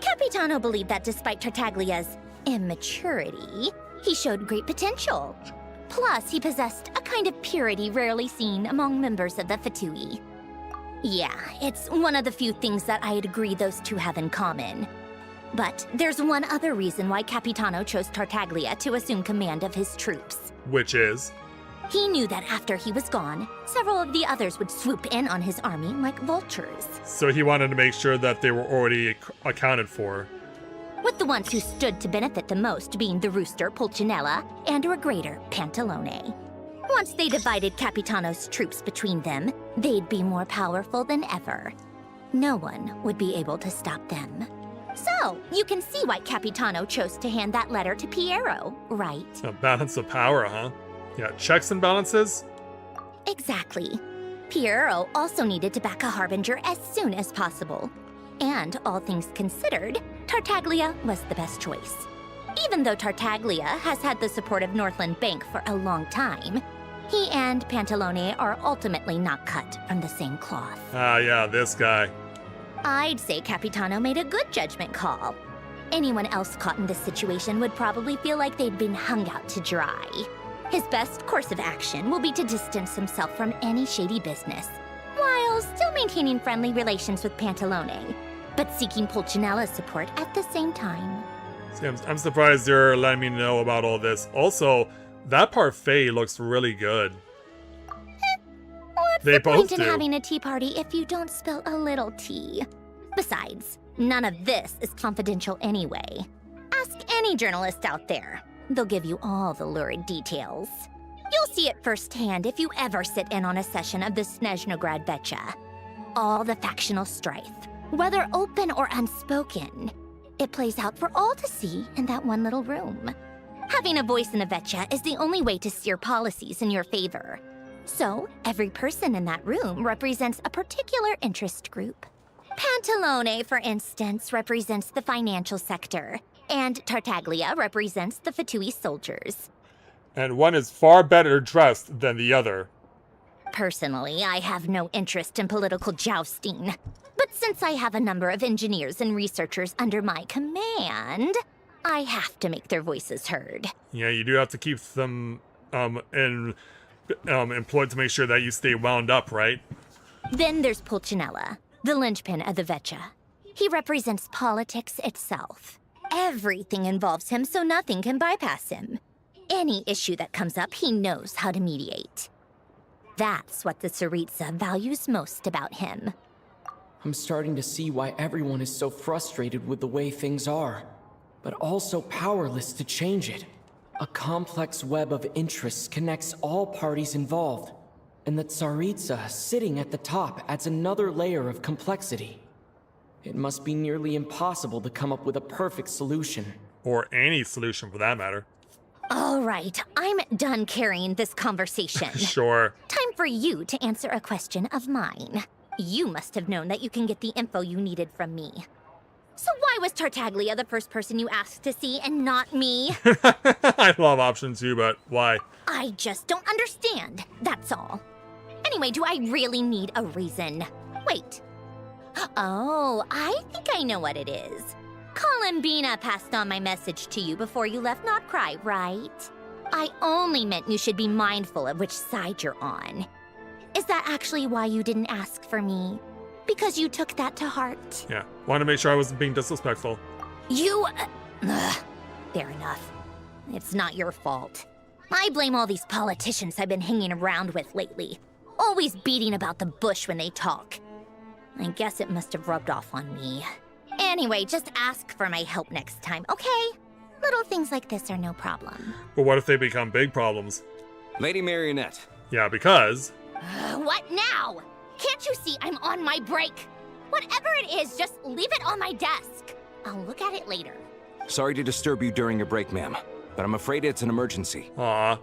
Capitano believed that despite Tartaglia's immaturity, he showed great potential. Plus, he possessed a kind of purity rarely seen among members of the Fatui. Yeah, it's one of the few things that I'd agree those two have in common. But there's one other reason why Capitano chose Tartaglia to assume command of his troops. Which is? He knew that after he was gone, several of the others would swoop in on his army like vultures. So he wanted to make sure that they were already accounted for. With the ones who stood to benefit the most being the rooster Pulcinella and Regrator Pantalone. Once they divided Capitano's troops between them, they'd be more powerful than ever. No one would be able to stop them. So, you can see why Capitano chose to hand that letter to Piero, right? A balance of power, huh? Yeah, checks and balances? Exactly. Piero also needed to back a harbinger as soon as possible. And all things considered, Tartaglia was the best choice. Even though Tartaglia has had the support of Northland Bank for a long time, he and Pantalone are ultimately not cut from the same cloth. Ah, yeah, this guy. I'd say Capitano made a good judgment call. Anyone else caught in this situation would probably feel like they'd been hung out to dry. His best course of action will be to distance himself from any shady business, while still maintaining friendly relations with Pantalone, but seeking Pulcinella's support at the same time. See, I'm surprised you're letting me know about all this. Also, that parfait looks really good. What's They the both point in do. having a tea party if you don't spill a little tea? Besides, none of this is confidential anyway. Ask any journalist out there. They'll give you all the lurid details. You'll see it firsthand if you ever sit in on a session of the Snezhnograd Vecha. All the factional strife, whether open or unspoken, it plays out for all to see in that one little room. Having a voice in a Vecha is the only way to steer policies in your favor. So, every person in that room represents a particular interest group. Pantalone, for instance, represents the financial sector, and Tartaglia represents the Fatui soldiers. And one is far better dressed than the other. Personally, I have no interest in political jousting. But since I have a number of engineers and researchers under my command, I have to make their voices heard. Yeah, you do have to keep them employed to make sure that you stay wound up, right? Then there's Pulcinella, the linchpin of the Vecha. He represents politics itself. Everything involves him, so nothing can bypass him. Any issue that comes up, he knows how to mediate. That's what the Tsaritsa values most about him. I'm starting to see why everyone is so frustrated with the way things are, but also powerless to change it. A complex web of interests connects all parties involved, and the Tsaritsa sitting at the top adds another layer of complexity. It must be nearly impossible to come up with a perfect solution. Or any solution for that matter. All right, I'm done carrying this conversation. Sure. Time for you to answer a question of mine. You must have known that you can get the info you needed from me. So why was Tartaglia the first person you asked to see and not me? I love option 2, but why? I just don't understand, that's all. Anyway, do I really need a reason? Wait. Oh, I think I know what it is. Columbina passed on my message to you before you left Not Cry, right? I only meant you should be mindful of which side you're on. Is that actually why you didn't ask for me? Because you took that to heart? Yeah, wanted to make sure I wasn't being disrespectful. You... fair enough. It's not your fault. I blame all these politicians I've been hanging around with lately. Always beating about the bush when they talk. I guess it must have rubbed off on me. Anyway, just ask for my help next time, okay? Little things like this are no problem. But what if they become big problems? Lady Marionette. Yeah, because... What now? Can't you see I'm on my break? Whatever it is, just leave it on my desk. I'll look at it later. Sorry to disturb you during your break, ma'am, but I'm afraid it's an emergency. Aw.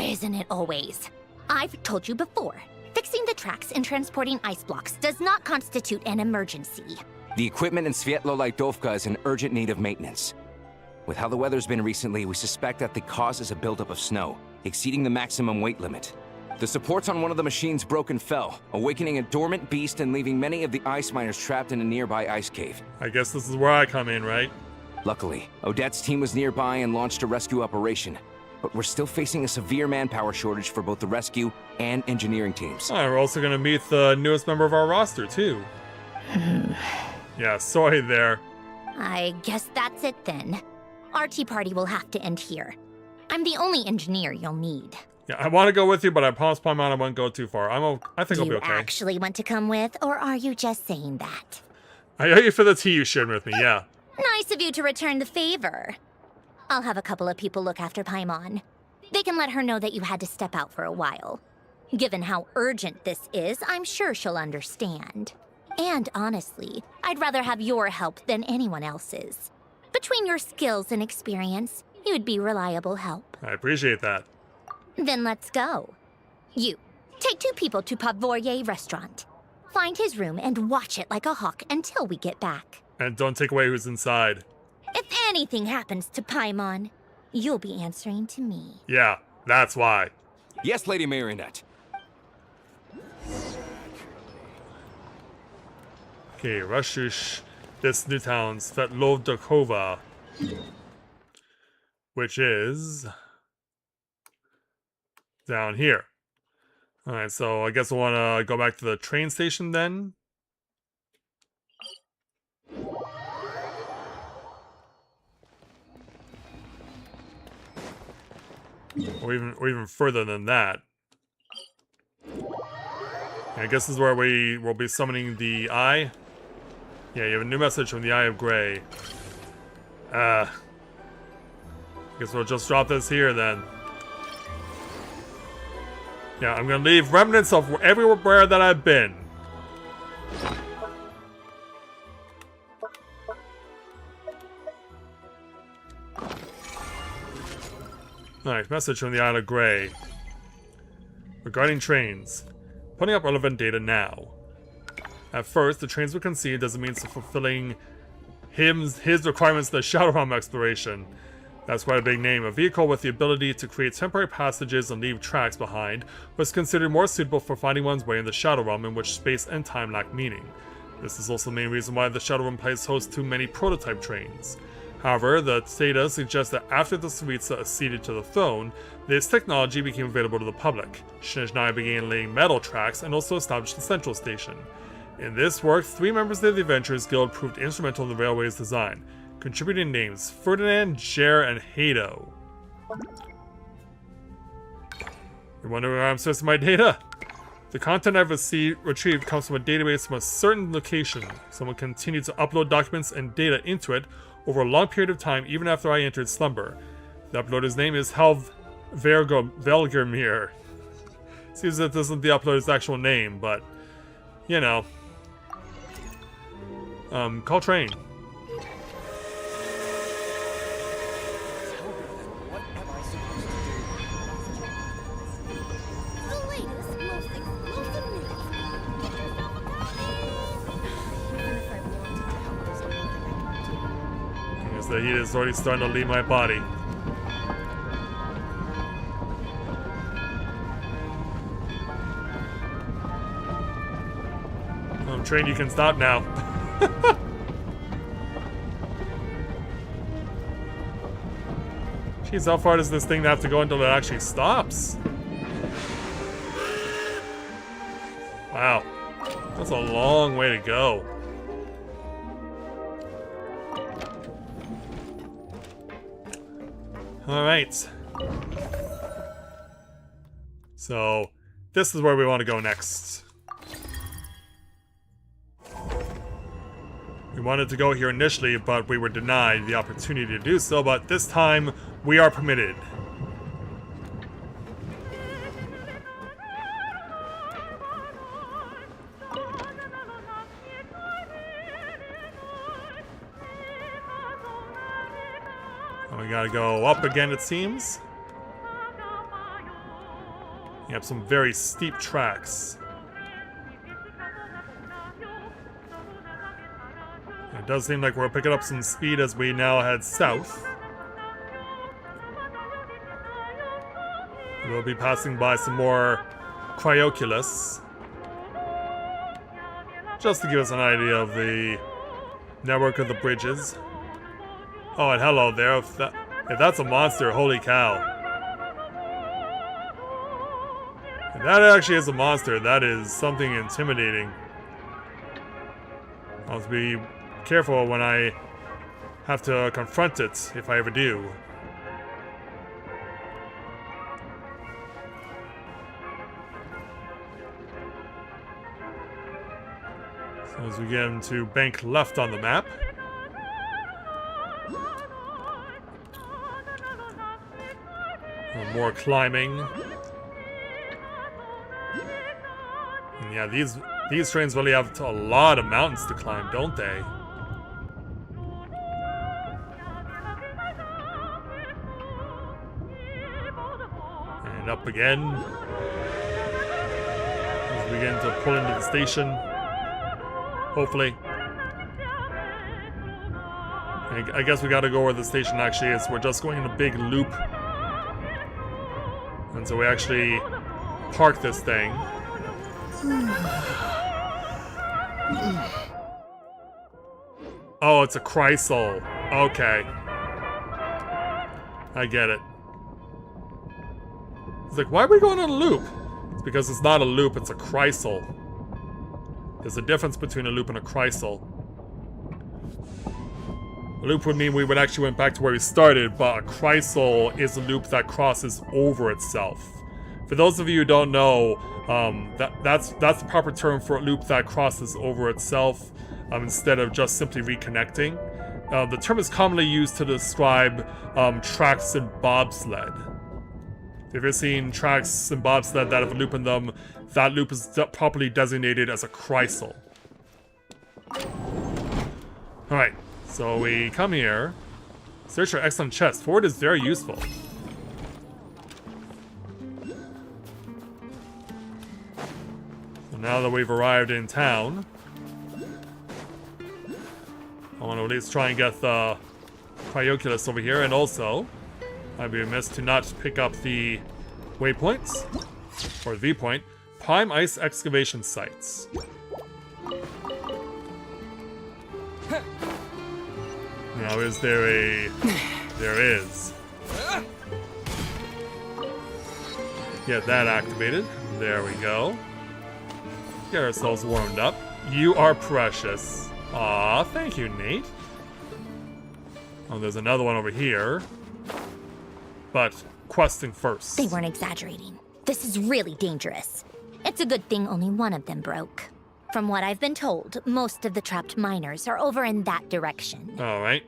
Isn't it always? I've told you before, fixing the tracks and transporting ice blocks does not constitute an emergency. The equipment in Svietlolaidovka is in urgent need of maintenance. With how the weather's been recently, we suspect that the cause is a buildup of snow, exceeding the maximum weight limit. The supports on one of the machines broke and fell, awakening a dormant beast and leaving many of the ice miners trapped in a nearby ice cave. I guess this is where I come in, right? Luckily, Odette's team was nearby and launched a rescue operation, but we're still facing a severe manpower shortage for both the rescue and engineering teams. Oh, we're also gonna meet the newest member of our roster, too. Yeah, sorry there. I guess that's it then. Our tea party will have to end here. I'm the only engineer you'll need. Yeah, I want to go with you, but I promise Paimon I won't go too far. I think I'll be okay. You actually want to come with, or are you just saying that? I owe you for the tea you shared with me, yeah. Nice of you to return the favor. I'll have a couple of people look after Paimon. They can let her know that you had to step out for a while. Given how urgent this is, I'm sure she'll understand. And honestly, I'd rather have your help than anyone else's. Between your skills and experience, you'd be reliable help. I appreciate that. Then let's go. You, take 2 people to Pavoye restaurant. Find his room and watch it like a hawk until we get back. And don't take away who's inside. If anything happens to Paimon, you'll be answering to me. Yeah, that's why. Yes, Lady Marionette. Okay, Rushish, this new town, Svetlovdokova. Which is... down here. Alright, so I guess we'll want to go back to the train station then. Or even further than that. I guess this is where we will be summoning the Eye. Yeah, you have a new message from the Eye of Grey. Guess we'll just drop this here then. Yeah, I'm gonna leave remnants of everywhere that I've been. Alright, message from the Isle of Grey. Regarding trains. Putting up relevant data now. At first, the trains were conceived as a means of fulfilling his requirements in the Shadow Realm exploration. That's quite a big name. A vehicle with the ability to create temporary passages and leave tracks behind was considered more suitable for finding one's way in the Shadow Realm, in which space and time lack meaning. This is also the main reason why the Shadow Realm plays host to many prototype trains. However, the data suggests that after the Tsaritsa acceded to the throne, this technology became available to the public. Snezhnaya began laying metal tracks and also established the central station. In this work, 3 members of the Adventurers Guild proved instrumental in the railway's design. Contributing names: Ferdinand, Jer, and Hado. You wonder where I'm sourcing my data? The content I've retrieved comes from a database from a certain location. Someone continued to upload documents and data into it over a long period of time, even after I entered slumber. The uploader's name is Velgermir. Seems that this isn't the uploader's actual name, but, you know. Call train. The heat is already starting to leave my body. Train, you can stop now. Jeez, how far does this thing have to go until it actually stops? Wow. That's a long way to go. Alright. So, this is where we want to go next. We wanted to go here initially, but we were denied the opportunity to do so, but this time, we are permitted. And we gotta go up again, it seems. You have some very steep tracks. It does seem like we're picking up some speed as we now head south. We'll be passing by some more cryoculus. Just to give us an idea of the network of the bridges. Oh, and hello there. If that's a monster, holy cow. If that actually is a monster, that is something intimidating. I'll have to be careful when I have to confront it, if I ever do. So as we get into bank left on the map. More climbing. And yeah, these trains really have a lot of mountains to climb, don't they? And up again. As we begin to pull into the station. Hopefully. I guess we gotta go where the station actually is. We're just going in a big loop. And so we actually park this thing. Oh, it's a Chrysal. Okay. I get it. It's like, why are we going on a loop? It's because it's not a loop, it's a Chrysal. There's a difference between a loop and a Chrysal. A loop would mean we would actually went back to where we started, but a Chrysal is a loop that crosses over itself. For those of you who don't know, that's the proper term for a loop that crosses over itself instead of just simply reconnecting. The term is commonly used to describe tracks in bobsled. If you've ever seen tracks in bobsled that have a loop in them, that loop is properly designated as a Chrysal. Alright. So we come here, search for excellent chest. Forward is very useful. So now that we've arrived in town, I want to at least try and get the cryoculus over here, and also I'd be remiss to not pick up the waypoints, or the point, Prime Ice Excavation Sites. Now, is there a... There is. Get that activated. There we go. Get ourselves warmed up. You are precious. Aw, thank you, Nate. Oh, there's another one over here. But, questing first. They weren't exaggerating. This is really dangerous. It's a good thing only one of them broke. From what I've been told, most of the trapped miners are over in that direction. Alright.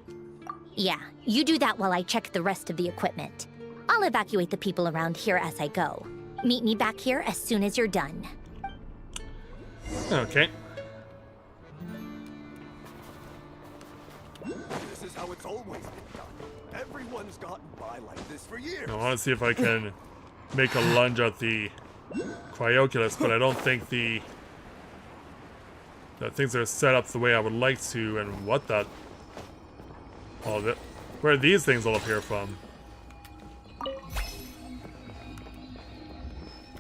Yeah, you do that while I check the rest of the equipment. I'll evacuate the people around here as I go. Meet me back here as soon as you're done. Okay. This is how it's always been done. Everyone's gotten by like this for years. I want to see if I can make a lunge at the cryoculus, but I don't think the things are set up the way I would like to, and what that... All of it. Where these things all appear from.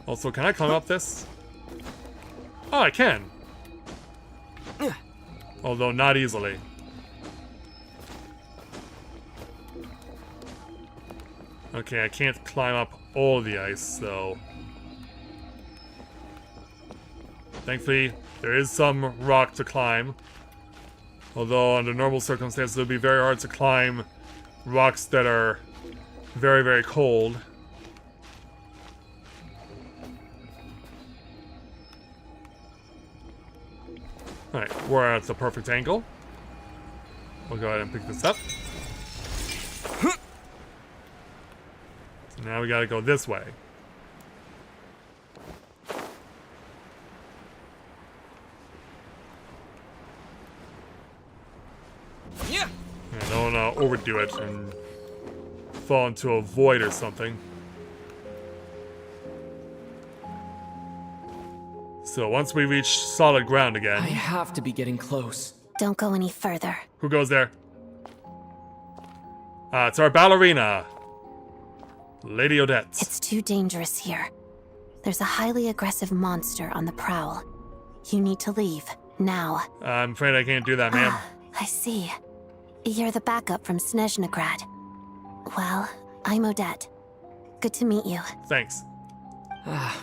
Also, can I climb up this? Oh, I can. Although not easily. Okay, I can't climb up all the ice, so... Thankfully, there is some rock to climb. Although, under normal circumstances, it would be very hard to climb rocks that are very, very cold. Alright, we're at the perfect angle. We'll go ahead and pick this up. So now we gotta go this way. Yeah. I don't want to overdo it and fall into a void or something. So once we reach solid ground again... I have to be getting close. Don't go any further. Who goes there? It's our ballerina. Lady Odette. It's too dangerous here. There's a highly aggressive monster on the prowl. You need to leave, now. I'm afraid I can't do that, ma'am. I see. You're the backup from Snezhnaya. Well, I'm Odette. Good to meet you. Thanks.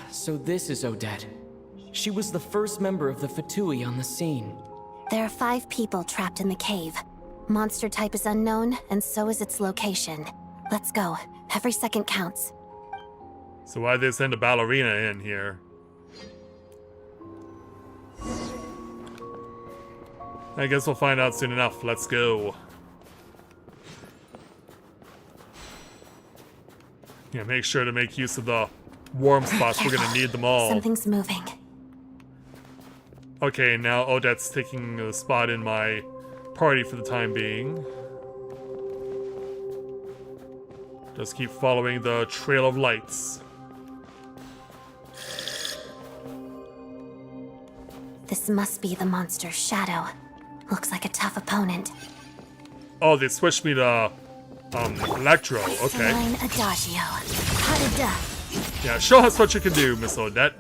So this is Odette. She was the first member of the Fatui on the scene. There are 5 people trapped in the cave. Monster type is unknown, and so is its location. Let's go. Every second counts. So why'd they send a ballerina in here? I guess we'll find out soon enough. Let's go. Yeah, make sure to make use of the warm spots. We're gonna need them all. Something's moving. Okay, now Odette's taking a spot in my party for the time being. Just keep following the trail of lights. This must be the monster's shadow. Looks like a tough opponent. Oh, they switched me to Electro. Okay. Fine adagio. Ha-da-da. Yeah, show us what you can do, Miss Odette.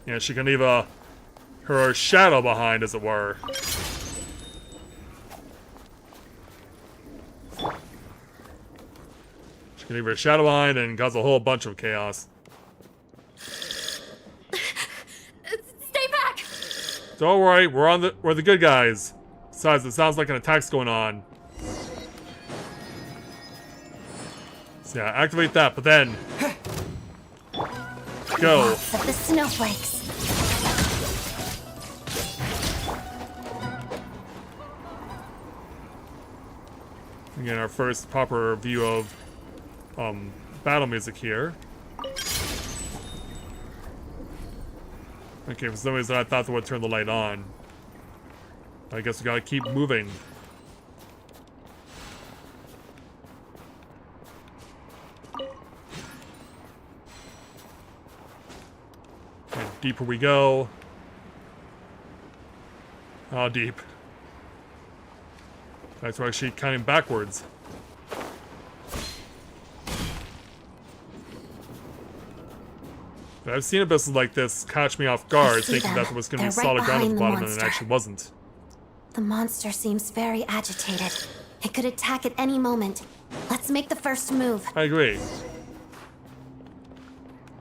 Yeah, she can leave her shadow behind, as it were. She can leave her shadow behind and cause a whole bunch of chaos. Stay back! Don't worry, we're the good guys. Besides, it sounds like an attack's going on. So yeah, activate that, but then go. Lots of the snowflakes. Again, our first proper view of battle music here. Okay, for some reason I thought they would turn the light on. I guess we gotta keep moving. And deeper we go. How deep? That's why actually counting backwards. But I've seen abysses like this catch me off guard, thinking that there was going to be solid ground at the bottom, and it actually wasn't. The monster seems very agitated. It could attack at any moment. Let's make the first move. I agree.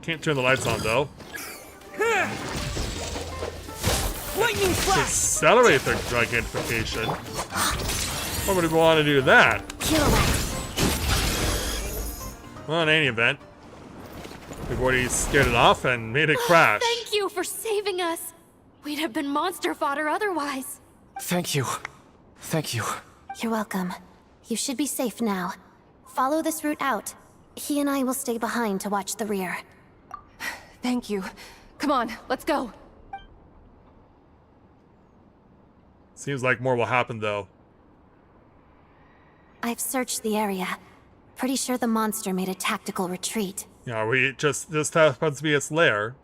Can't turn the lights on, though. Lightning flash! Accelerate their gigantification. Why would we want to do that? Well, in any event, we've already scared it off and made it crash. Thank you for saving us. We'd have been monster fodder otherwise. Thank you. Thank you. You're welcome. You should be safe now. Follow this route out. He and I will stay behind to watch the rear. Thank you. Come on, let's go. Seems like more will happen, though. I've searched the area. Pretty sure the monster made a tactical retreat. Yeah, this happens to be its lair.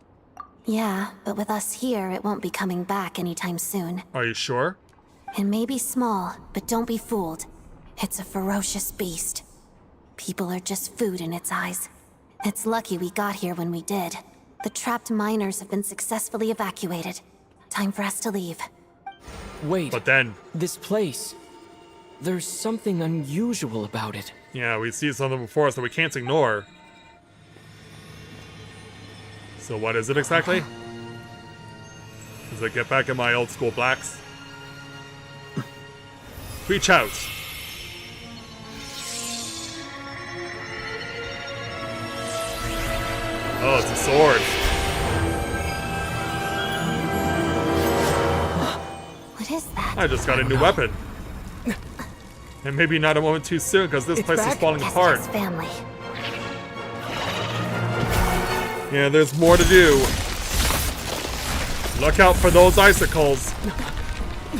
Yeah, but with us here, it won't be coming back anytime soon. Are you sure? It may be small, but don't be fooled. It's a ferocious beast. People are just food in its eyes. It's lucky we got here when we did. The trapped miners have been successfully evacuated. Time for us to leave. Wait. But then... This place. There's something unusual about it. Yeah, we see something before us that we can't ignore. So what is it exactly? Does it get back in my old school blacks? Reach out! Oh, it's a sword. What is that? I just got a new weapon. And maybe not a moment too soon, because this place is falling apart. Estes family. Yeah, there's more to do. Look out for those icicles.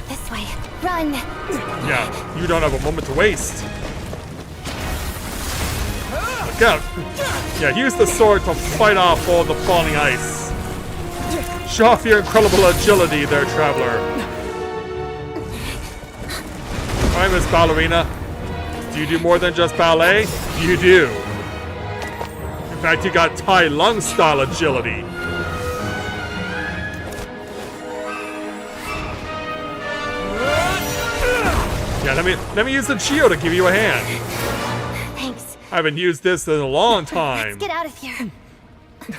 This way. Run! Yeah, you don't have a moment to waste. Look out. Yeah, use the sword to fight off all the falling ice. Show off your incredible agility there, traveler. Alright, Miss Ballerina. Do you do more than just ballet? You do. In fact, you got Tai Lung style agility. Yeah, let me use the Geo to give you a hand. Thanks. I haven't used this in a long time. Let's get out of here.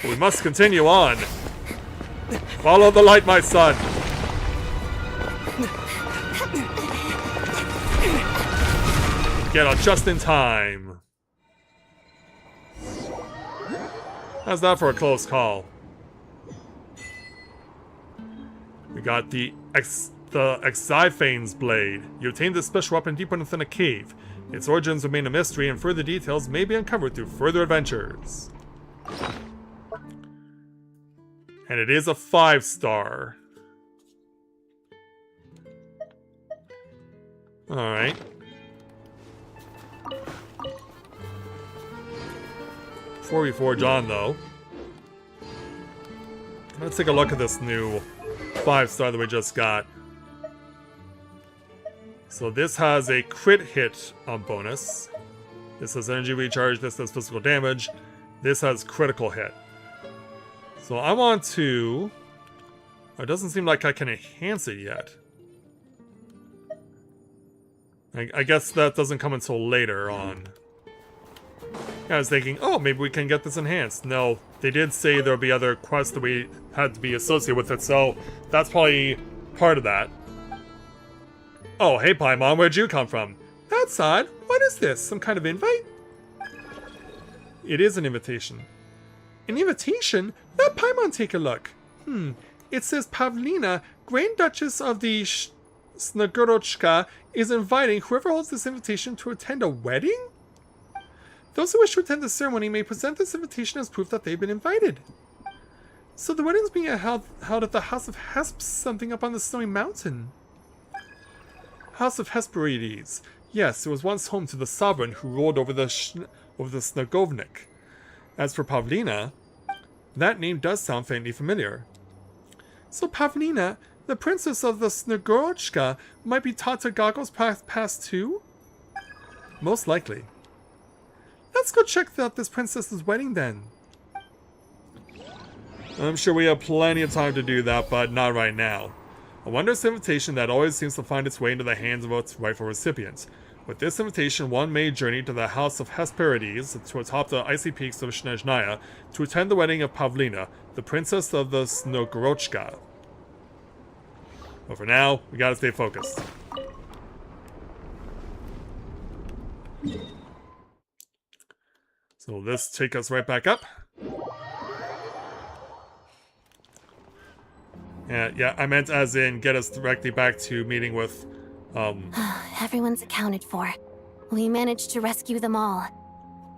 We must continue on. Follow the light, my son. Get out just in time. How's that for a close call? We got the Exiphane's blade. You obtained this special weapon deep within a cave. Its origins remain a mystery, and further details may be uncovered through further adventures. And it is a 5-star. Alright. Before we forge on, though, let's take a look at this new 5-star that we just got. So this has a crit hit bonus. This has energy recharge. This has physical damage. This has critical hit. So I want to... It doesn't seem like I can enhance it yet. I guess that doesn't come until later on. I was thinking, oh, maybe we can get this enhanced. No, they did say there'll be other quests that we had to be associated with it, so that's probably part of that. Oh, hey Paimon, where'd you come from? That's odd. What is this? Some kind of invite? It is an invitation. An invitation? Let Paimon take a look. It says Pavlina, Grand Duchess of the Snegorochka, is inviting whoever holds this invitation to attend a wedding? Those who wish to attend the ceremony may present this invitation as proof that they've been invited. So the wedding's being held at the House of Hesp, something up on the snowy mountain. House of Hesperides. Yes, it was once home to the sovereign who ruled over the Snegovnik. As for Pavlina, that name does sound faintly familiar. So Pavlina, the princess of the Snegorochka, might be taught to goggles past too? Most likely. Let's go check out this princess's wedding then. I'm sure we have plenty of time to do that, but not right now. A wondrous invitation that always seems to find its way into the hands of its rightful recipients. With this invitation, one may journey to the House of Hesperides, to atop the icy peaks of Snezhnaya, to attend the wedding of Pavlina, the princess of the Snegorochka. But for now, we gotta stay focused. So this take us right back up. Yeah, I meant as in get us directly back to meeting with, Everyone's accounted for. We managed to rescue them all.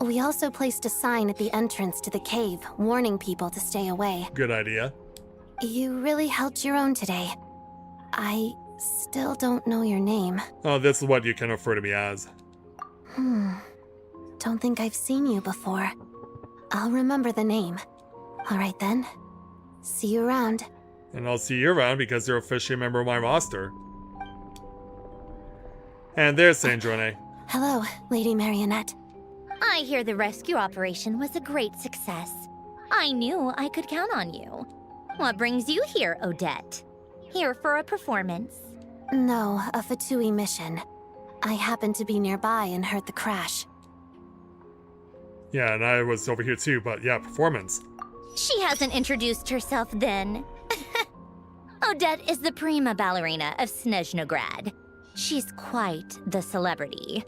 We also placed a sign at the entrance to the cave, warning people to stay away. Good idea. You really held your own today. I still don't know your name. Oh, this is what you can refer to me as. Don't think I've seen you before. I'll remember the name. Alright then. See you around. And I'll see you around because you're officially a member of my roster. And there's Snezhnaya. Hello, Lady Marionette. I hear the rescue operation was a great success. I knew I could count on you. What brings you here, Odette? Here for a performance? No, a Fatui mission. I happened to be nearby and heard the crash. Yeah, and I was over here too, but yeah, performance. She hasn't introduced herself then. Odette is the prima ballerina of Snezhnograd. She's quite the celebrity.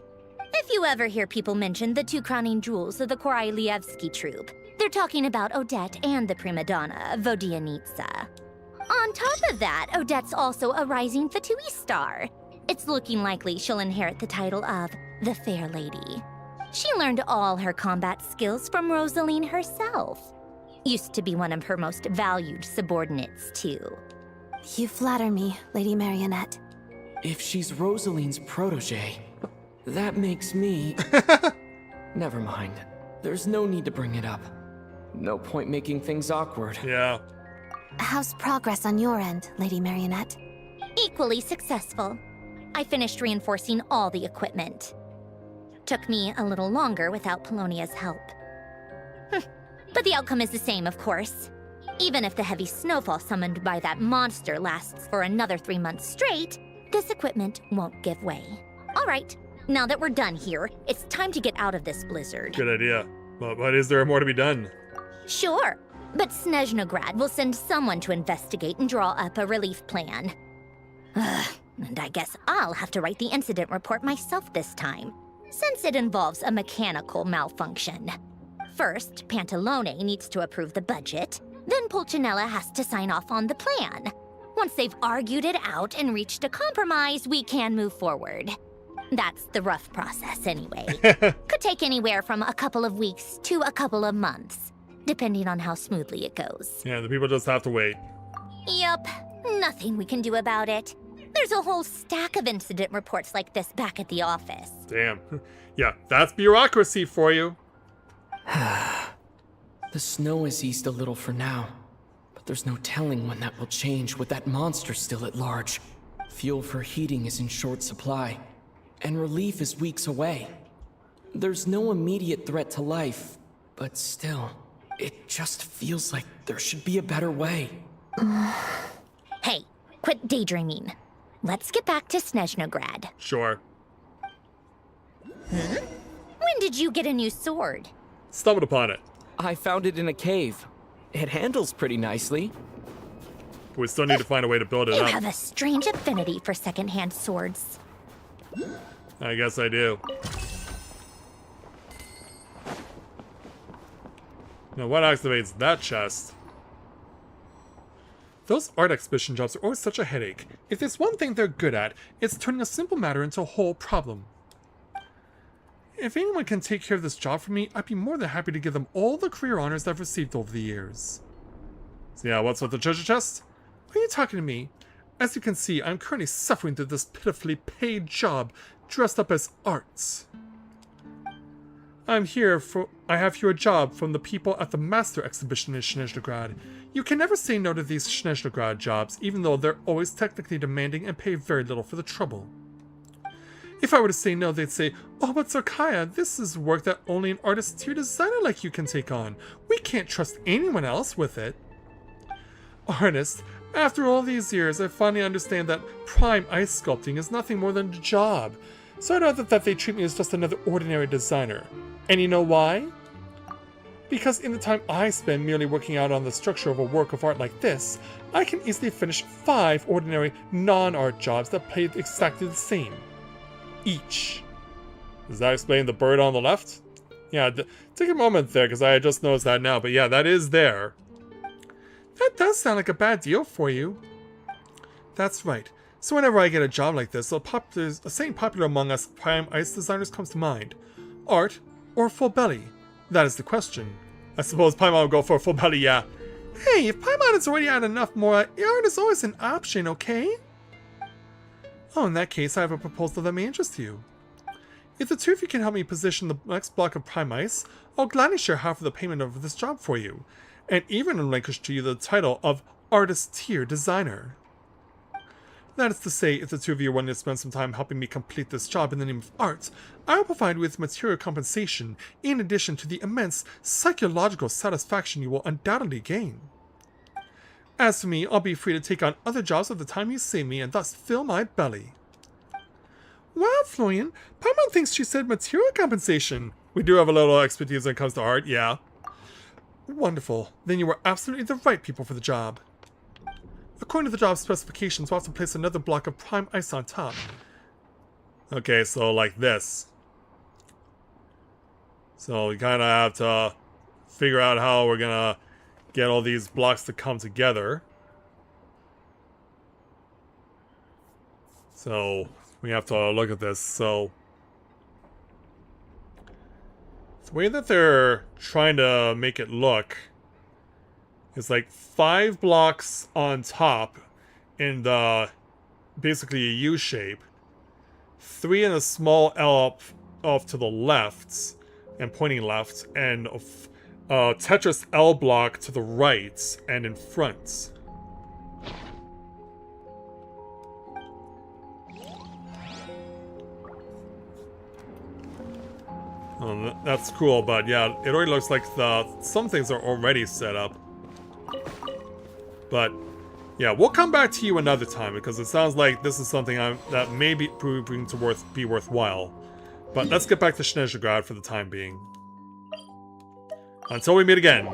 If you ever hear people mention the two crowning jewels of the Korolievsky troupe, they're talking about Odette and the prima donna, Vodianitsa. On top of that, Odette's also a rising Fatui star. It's looking likely she'll inherit the title of the Fair Lady. She learned all her combat skills from Rosaline herself. Used to be one of her most valued subordinates, too. You flatter me, Lady Marionette. If she's Rosaline's protege, that makes me... Never mind. There's no need to bring it up. No point making things awkward. Yeah. How's progress on your end, Lady Marionette? Equally successful. I finished reinforcing all the equipment. Took me a little longer without Polonia's help. But the outcome is the same, of course. Even if the heavy snowfall summoned by that monster lasts for another 3 months straight, this equipment won't give way. All right, now that we're done here, it's time to get out of this blizzard. Good idea. But is there more to be done? Sure, but Snezhnograd will send someone to investigate and draw up a relief plan. And I guess I'll have to write the incident report myself this time, since it involves a mechanical malfunction. First, Pantalone needs to approve the budget, then Pulcinella has to sign off on the plan. Once they've argued it out and reached a compromise, we can move forward. That's the rough process anyway. Could take anywhere from a couple of weeks to a couple of months, depending on how smoothly it goes. Yeah, the people just have to wait. Yup, nothing we can do about it. There's a whole stack of incident reports like this back at the office. Damn. Yeah, that's bureaucracy for you. The snow has eased a little for now, but there's no telling when that will change with that monster still at large. Fuel for heating is in short supply, and relief is weeks away. There's no immediate threat to life, but still, it just feels like there should be a better way. Hey, quit daydreaming. Let's get back to Snezhnograd. Sure. When did you get a new sword? Stumbled upon it. I found it in a cave. It handles pretty nicely. We still need to find a way to build it You up. have a strange affinity for secondhand swords. I guess I do. Now, what activates that chest? Those art exhibition jobs are always such a headache. If there's one thing they're good at, it's turning a simple matter into a whole problem. If anyone can take care of this job for me, I'd be more than happy to give them all the career honors I've received over the years. So yeah, what's with the treasure chest? Are you talking to me? As you can see, I'm currently suffering through this pitifully paid job dressed up as arts. I have here a job from the people at the Master Exhibition in Snezhnograd. You can never say no to these Snezhnograd jobs, even though they're always technically demanding and pay very little for the trouble. If I were to say no, they'd say, "Oh, but Zarkaya, this is work that only an artist-tier designer like you can take on. We can't trust anyone else with it." Artist, after all these years, I finally understand that prime ice sculpting is nothing more than a job. So I'd rather that they treat me as just another ordinary designer. And you know why? Because in the time I spend merely working out on the structure of a work of art like this, I can easily finish 5 ordinary non-art jobs that pay exactly the same. Each. Does that explain the bird on the left? Yeah, take a moment there, because I just noticed that now. But yeah, that is there. That does sound like a bad deal for you. That's right. So whenever I get a job like this, a saying popular among us prime ice designers comes to mind. Art or full belly? That is the question. I suppose Paimon will go for a full belly, yeah. Hey, if Paimon has already had enough more, art is always an option, okay? Oh, in that case, I have a proposal that may interest you. If the two of you can help me position the next block of prime ice, I'll gladly share half of the payment of this job for you, and even relinquish to you the title of Artist Tier Designer. That is to say, if the two of you are willing to spend some time helping me complete this job in the name of art, I will provide you with material compensation, in addition to the immense psychological satisfaction you will undoubtedly gain. As for me, I'll be free to take on other jobs at the time you save me and thus fill my belly. Wow, Florian, Paimon thinks she said material compensation. We do have a little expertise when it comes to art, yeah. Wonderful. Then you were absolutely the right people for the job. According to the job specifications, we'll have to place another block of prime ice on top. Okay, so like this. So we kind of have to figure out how we're gonna get all these blocks to come together. So we have to look at this. So the way that they're trying to make it look is like 5 blocks on top in the basically a U shape, 3 in a small L up to the left and pointing left, and a Tetris L block to the right and in front. That's cool, but yeah, it already looks like some things are already set up. But yeah, we'll come back to you another time because it sounds like this is something that may be proving to be worthwhile. But let's get back to Snezhnaya for the time being. Until we meet again.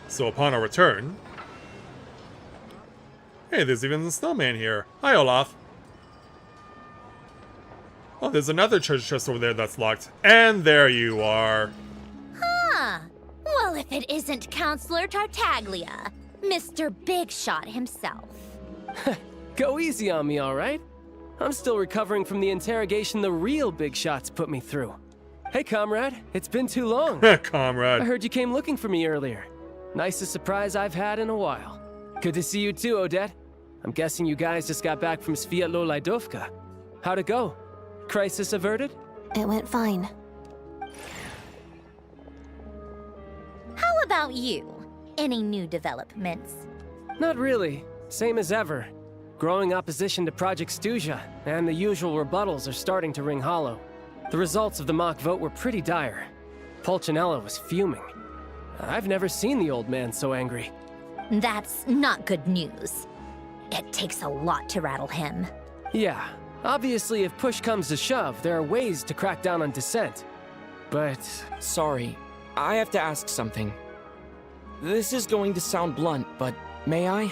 So upon our return... Hey, there's even a snowman here. Hi, Olaf. Oh, there's another treasure chest over there that's locked. And there you are. Huh. Well, if it isn't Counselor Tartaglia, Mr. Big Shot himself. Go easy on me, all right? I'm still recovering from the interrogation the real Big Shots put me through. Hey, comrade. It's been too long. Comrade. I heard you came looking for me earlier. Nicest surprise I've had in a while. Good to see you too, Odette. I'm guessing you guys just got back from Sviatlo-Lajdovka. How'd it go? Crisis averted? It went fine. How about you? Any new developments? Not really. Same as ever. Growing opposition to Project Stuzha, and the usual rebuttals are starting to ring hollow. The results of the mock vote were pretty dire. Pulcinella was fuming. I've never seen the old man so angry. That's not good news. It takes a lot to rattle him. Yeah, obviously if push comes to shove, there are ways to crack down on dissent. But... Sorry, I have to ask something. This is going to sound blunt, but may I?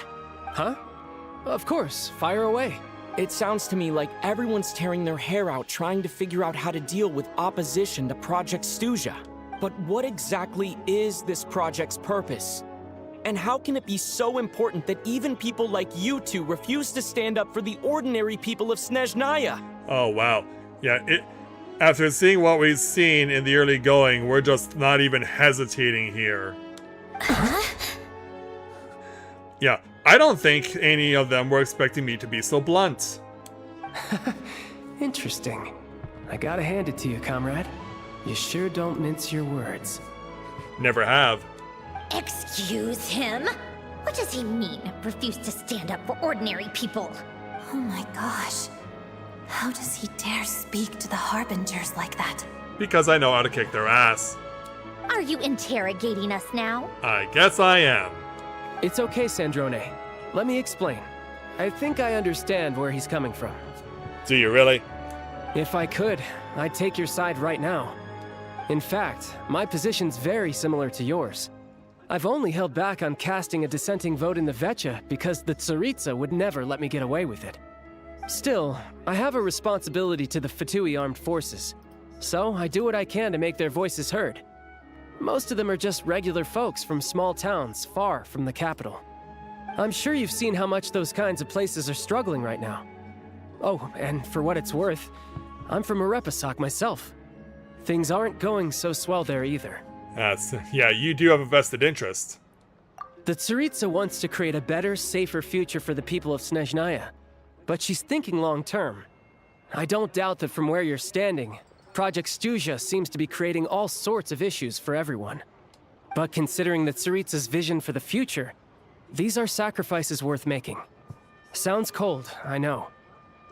Huh? Of course, fire away. It sounds to me like everyone's tearing their hair out trying to figure out how to deal with opposition to Project Stuzha. But what exactly is this project's purpose? And how can it be so important that even people like you two refuse to stand up for the ordinary people of Snezhnaya? Oh, wow. Yeah, after seeing what we've seen in the early going, we're just not even hesitating here. Yeah, I don't think any of them were expecting me to be so blunt. Interesting. I gotta hand it to you, comrade. You sure don't mince your words. Never have. Excuse him? What does he mean, refuse to stand up for ordinary people? Oh my gosh. How does he dare speak to the Harbingers like that? Because I know how to kick their ass. Are you interrogating us now? I guess I am. It's okay, Sandrone. Let me explain. I think I understand where he's coming from. Do you really? If I could, I'd take your side right now. In fact, my position's very similar to yours. I've only held back on casting a dissenting vote in the Vecha because the Tsaritsa would never let me get away with it. Still, I have a responsibility to the Fatui armed forces, so I do what I can to make their voices heard. Most of them are just regular folks from small towns far from the capital. I'm sure you've seen how much those kinds of places are struggling right now. Oh, and for what it's worth, I'm from Arepasak myself. Things aren't going so swell there either. Yeah, you do have a vested interest. The Tsaritsa wants to create a better, safer future for the people of Snezhnaya, but she's thinking long-term. I don't doubt that from where you're standing, Project Stuzha seems to be creating all sorts of issues for everyone. But considering the Tsaritsa's vision for the future, these are sacrifices worth making. Sounds cold, I know,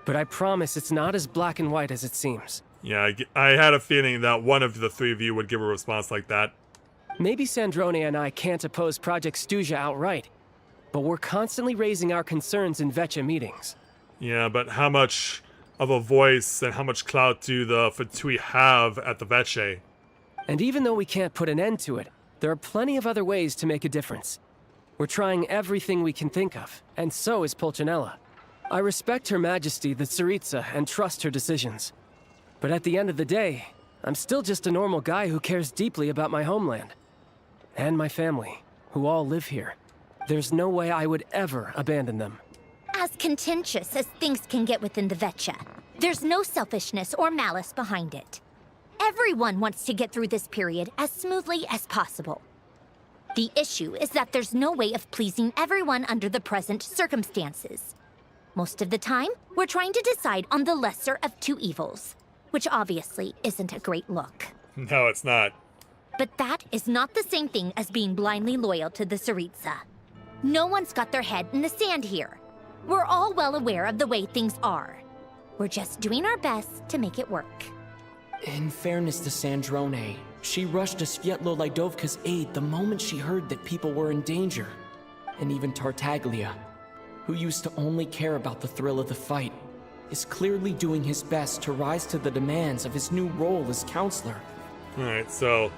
but I promise it's not as black and white as it seems. Yeah, I had a feeling that one of the three of you would give a response like that. Maybe Sandrone and I can't oppose Project Stuzha outright, but we're constantly raising our concerns in Vecha meetings. Yeah, but how much of a voice and how much clout do the Fatui have at the Veche? And even though we can't put an end to it, there are plenty of other ways to make a difference. We're trying everything we can think of, and so is Pulcinella. I respect Her Majesty, the Tsaritsa, and trust her decisions. But at the end of the day, I'm still just a normal guy who cares deeply about my homeland. And my family, who all live here. There's no way I would ever abandon them. As contentious as things can get within the Vecha, there's no selfishness or malice behind it. Everyone wants to get through this period as smoothly as possible. The issue is that there's no way of pleasing everyone under the present circumstances. Most of the time, we're trying to decide on the lesser of two evils, which obviously isn't a great look. No, it's not. But that is not the same thing as being blindly loyal to the Tsaritsa. No one's got their head in the sand here. We're all well aware of the way things are. We're just doing our best to make it work. In fairness to Sandrone, she rushed to Svietlo Lydovka's aid the moment she heard that people were in danger. And even Tartaglia, who used to only care about the thrill of the fight, is clearly doing his best to rise to the demands of his new role as counselor. Alright, so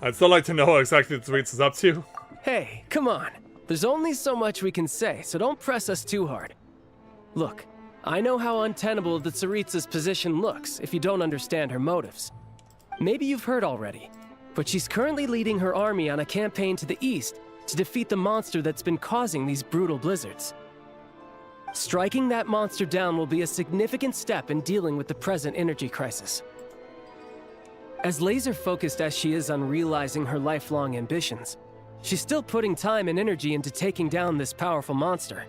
I'd still like to know what exactly the Tsaritsa's up to. Hey, come on. There's only so much we can say, so don't press us too hard. Look, I know how untenable the Tsaritsa's position looks if you don't understand her motives. Maybe you've heard already, but she's currently leading her army on a campaign to the east to defeat the monster that's been causing these brutal blizzards. Striking that monster down will be a significant step in dealing with the present energy crisis. As laser-focused as she is on realizing her lifelong ambitions, she's still putting time and energy into taking down this powerful monster.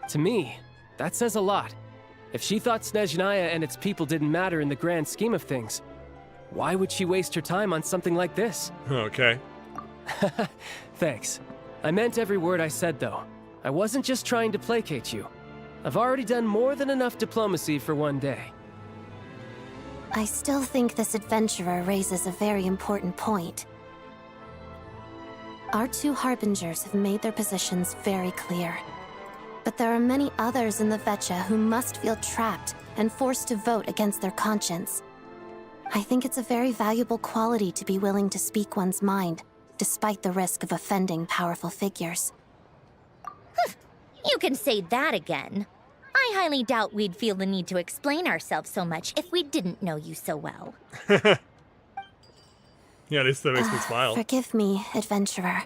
To me, that says a lot. If she thought Snezhnaya and its people didn't matter in the grand scheme of things, why would she waste her time on something like this? Okay. Thanks. I meant every word I said, though. I wasn't just trying to placate you. I've already done more than enough diplomacy for one day. I still think this adventurer raises a very important point. Our two harbingers have made their positions very clear. But there are many others in the Vecha who must feel trapped and forced to vote against their conscience. I think it's a very valuable quality to be willing to speak one's mind, despite the risk of offending powerful figures. You can say that again. I highly doubt we'd feel the need to explain ourselves so much if we didn't know you so well. Yeah, this still makes me smile. Forgive me, adventurer,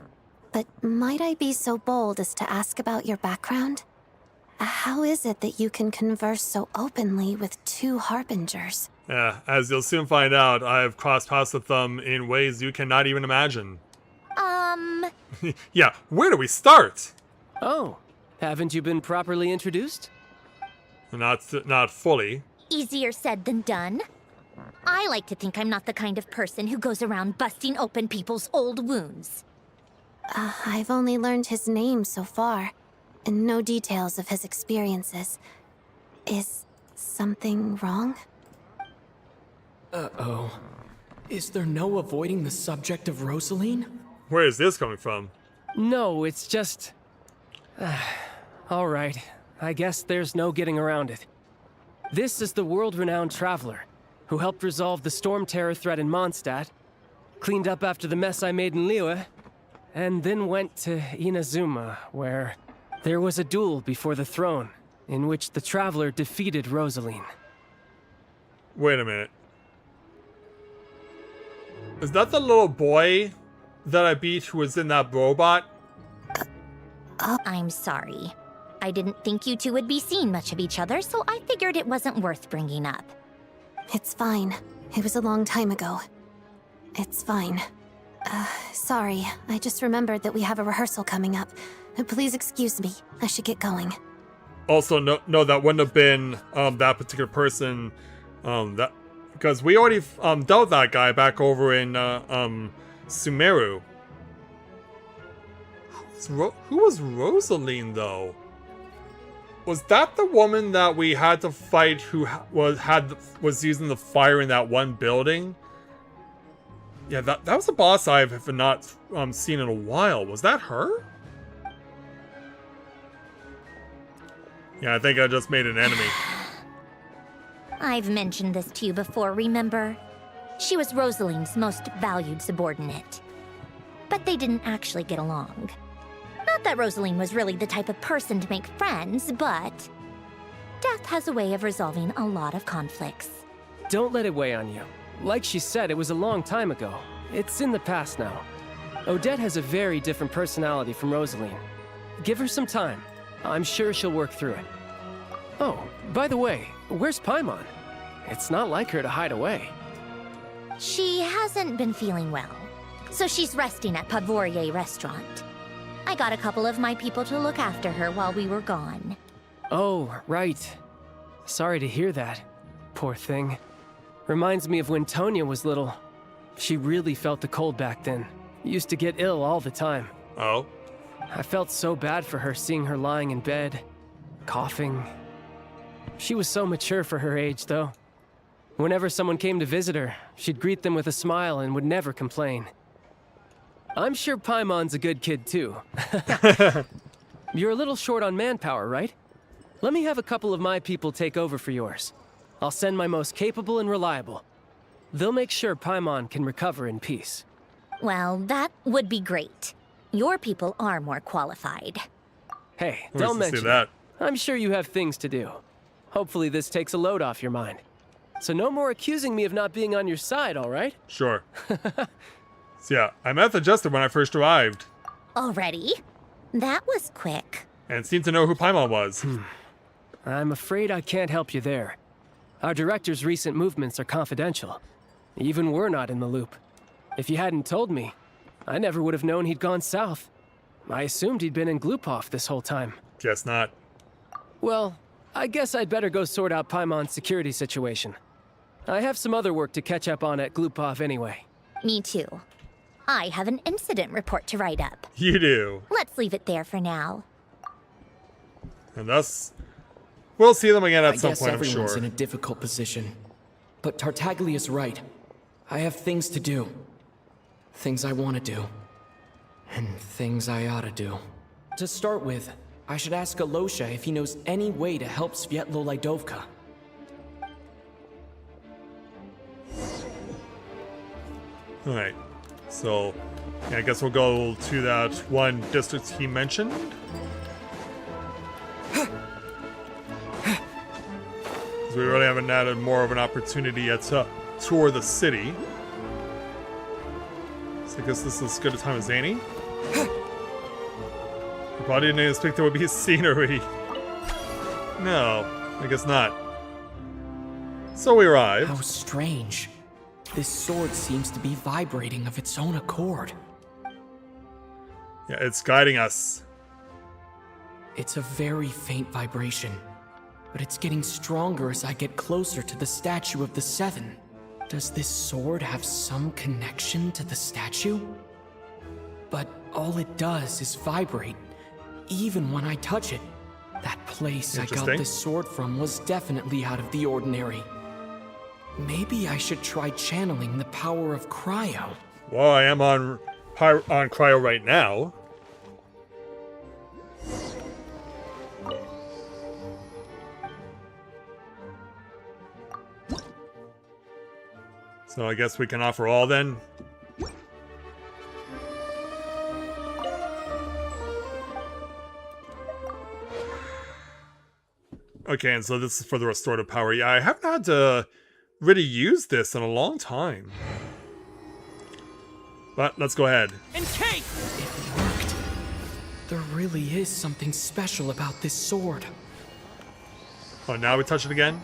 but might I be so bold as to ask about your background? How is it that you can converse so openly with two harbingers? Yeah, as you'll soon find out, I've crossed paths with them in ways you cannot even imagine. Yeah, where do we start? Oh, haven't you been properly introduced? Not fully. Easier said than done. I like to think I'm not the kind of person who goes around busting open people's old wounds. I've only learned his name so far, and no details of his experiences. Is something wrong? Uh-oh. Is there no avoiding the subject of Rosaline? Where is this coming from? No, it's just... All right, I guess there's no getting around it. This is the world-renowned traveler, who helped resolve the storm terror threat in Mondstadt, cleaned up after the mess I made in Liyue, and then went to Inazuma, where there was a duel before the throne, in which the traveler defeated Rosaline. Wait a minute. Is that the little boy that I beat who was in that robot? I'm sorry. I didn't think you two would be seeing much of each other, so I figured it wasn't worth bringing up. It's fine. It was a long time ago. It's fine. Sorry. I just remembered that we have a rehearsal coming up. Please excuse me. I should get going. Also, no, that wouldn't have been that particular person. Because we already dealt that guy back over in Sumeru. Who was Rosaline, though? Was that the woman that we had to fight who was using the fire in that one building? Yeah, that was a boss I've not seen in a while. Was that her? Yeah, I think I just made an enemy. I've mentioned this to you before, remember? She was Rosaline's most valued subordinate. But they didn't actually get along. Not that Rosaline was really the type of person to make friends, but death has a way of resolving a lot of conflicts. Don't let it weigh on you. Like she said, it was a long time ago. It's in the past now. Odette has a very different personality from Rosaline. Give her some time. I'm sure she'll work through it. Oh, by the way, where's Paimon? It's not like her to hide away. She hasn't been feeling well, so she's resting at Podvorier Restaurant. I got a couple of my people to look after her while we were gone. Oh, right. Sorry to hear that. Poor thing. Reminds me of when Tonya was little. She really felt the cold back then. Used to get ill all the time. Oh? I felt so bad for her seeing her lying in bed, coughing. She was so mature for her age, though. Whenever someone came to visit her, she'd greet them with a smile and would never complain. I'm sure Paimon's a good kid, too. You're a little short on manpower, right? Let me have a couple of my people take over for yours. I'll send my most capable and reliable. They'll make sure Paimon can recover in peace. Well, that would be great. Your people are more qualified. Hey, Nice don't to see mention that. it. I'm sure you have things to do. Hopefully this takes a load off your mind. So no more accusing me of not being on your side, all right? Sure. So yeah, I met the Jester when I first arrived, Already? That was quick. and seemed to know who Paimon was. I'm afraid I can't help you there. Our director's recent movements are confidential. Even we're not in the loop. If you hadn't told me, I never would have known he'd gone south. I assumed he'd been in Glupov this whole time. Guess not. Well, I guess I'd better go sort out Paimon's security situation. I have some other work to catch up on at Glupov anyway. Me too. I have an incident report to write up. You do. Let's leave it there for now. And thus, we'll see them again at I some guess point, I'm everyone's sure. in a difficult position. But Tartaglia's right. I have things to do. Things I want to do. And things I ought to do. To start with, I should ask Alosha if he knows any way to help Svietlo Lydovka. Alright, so yeah, I guess we'll go to that one district he mentioned. Because we really haven't had more of an opportunity yet to tour the city. So I guess this is as good a time as any. I probably didn't expect there would be scenery. No, I guess not. So we arrived. How strange. This sword seems to be vibrating of its own accord. Yeah, it's guiding us. It's a very faint vibration, but it's getting stronger as I get closer to the statue of the Seven. Does this sword have some connection to the statue? But all it does is vibrate, even when I touch it. That place I got Interesting. this sword from was definitely out of the ordinary. Maybe I should try channeling the power of cryo. Well, I am on cryo right now. So I guess we can offer all then. Okay, and so this is for the restorative power. Yeah, I haven't had to really use this in a long time. But let's go ahead. And Kate! It worked. There really is something special about this sword. Oh, now we touch it again?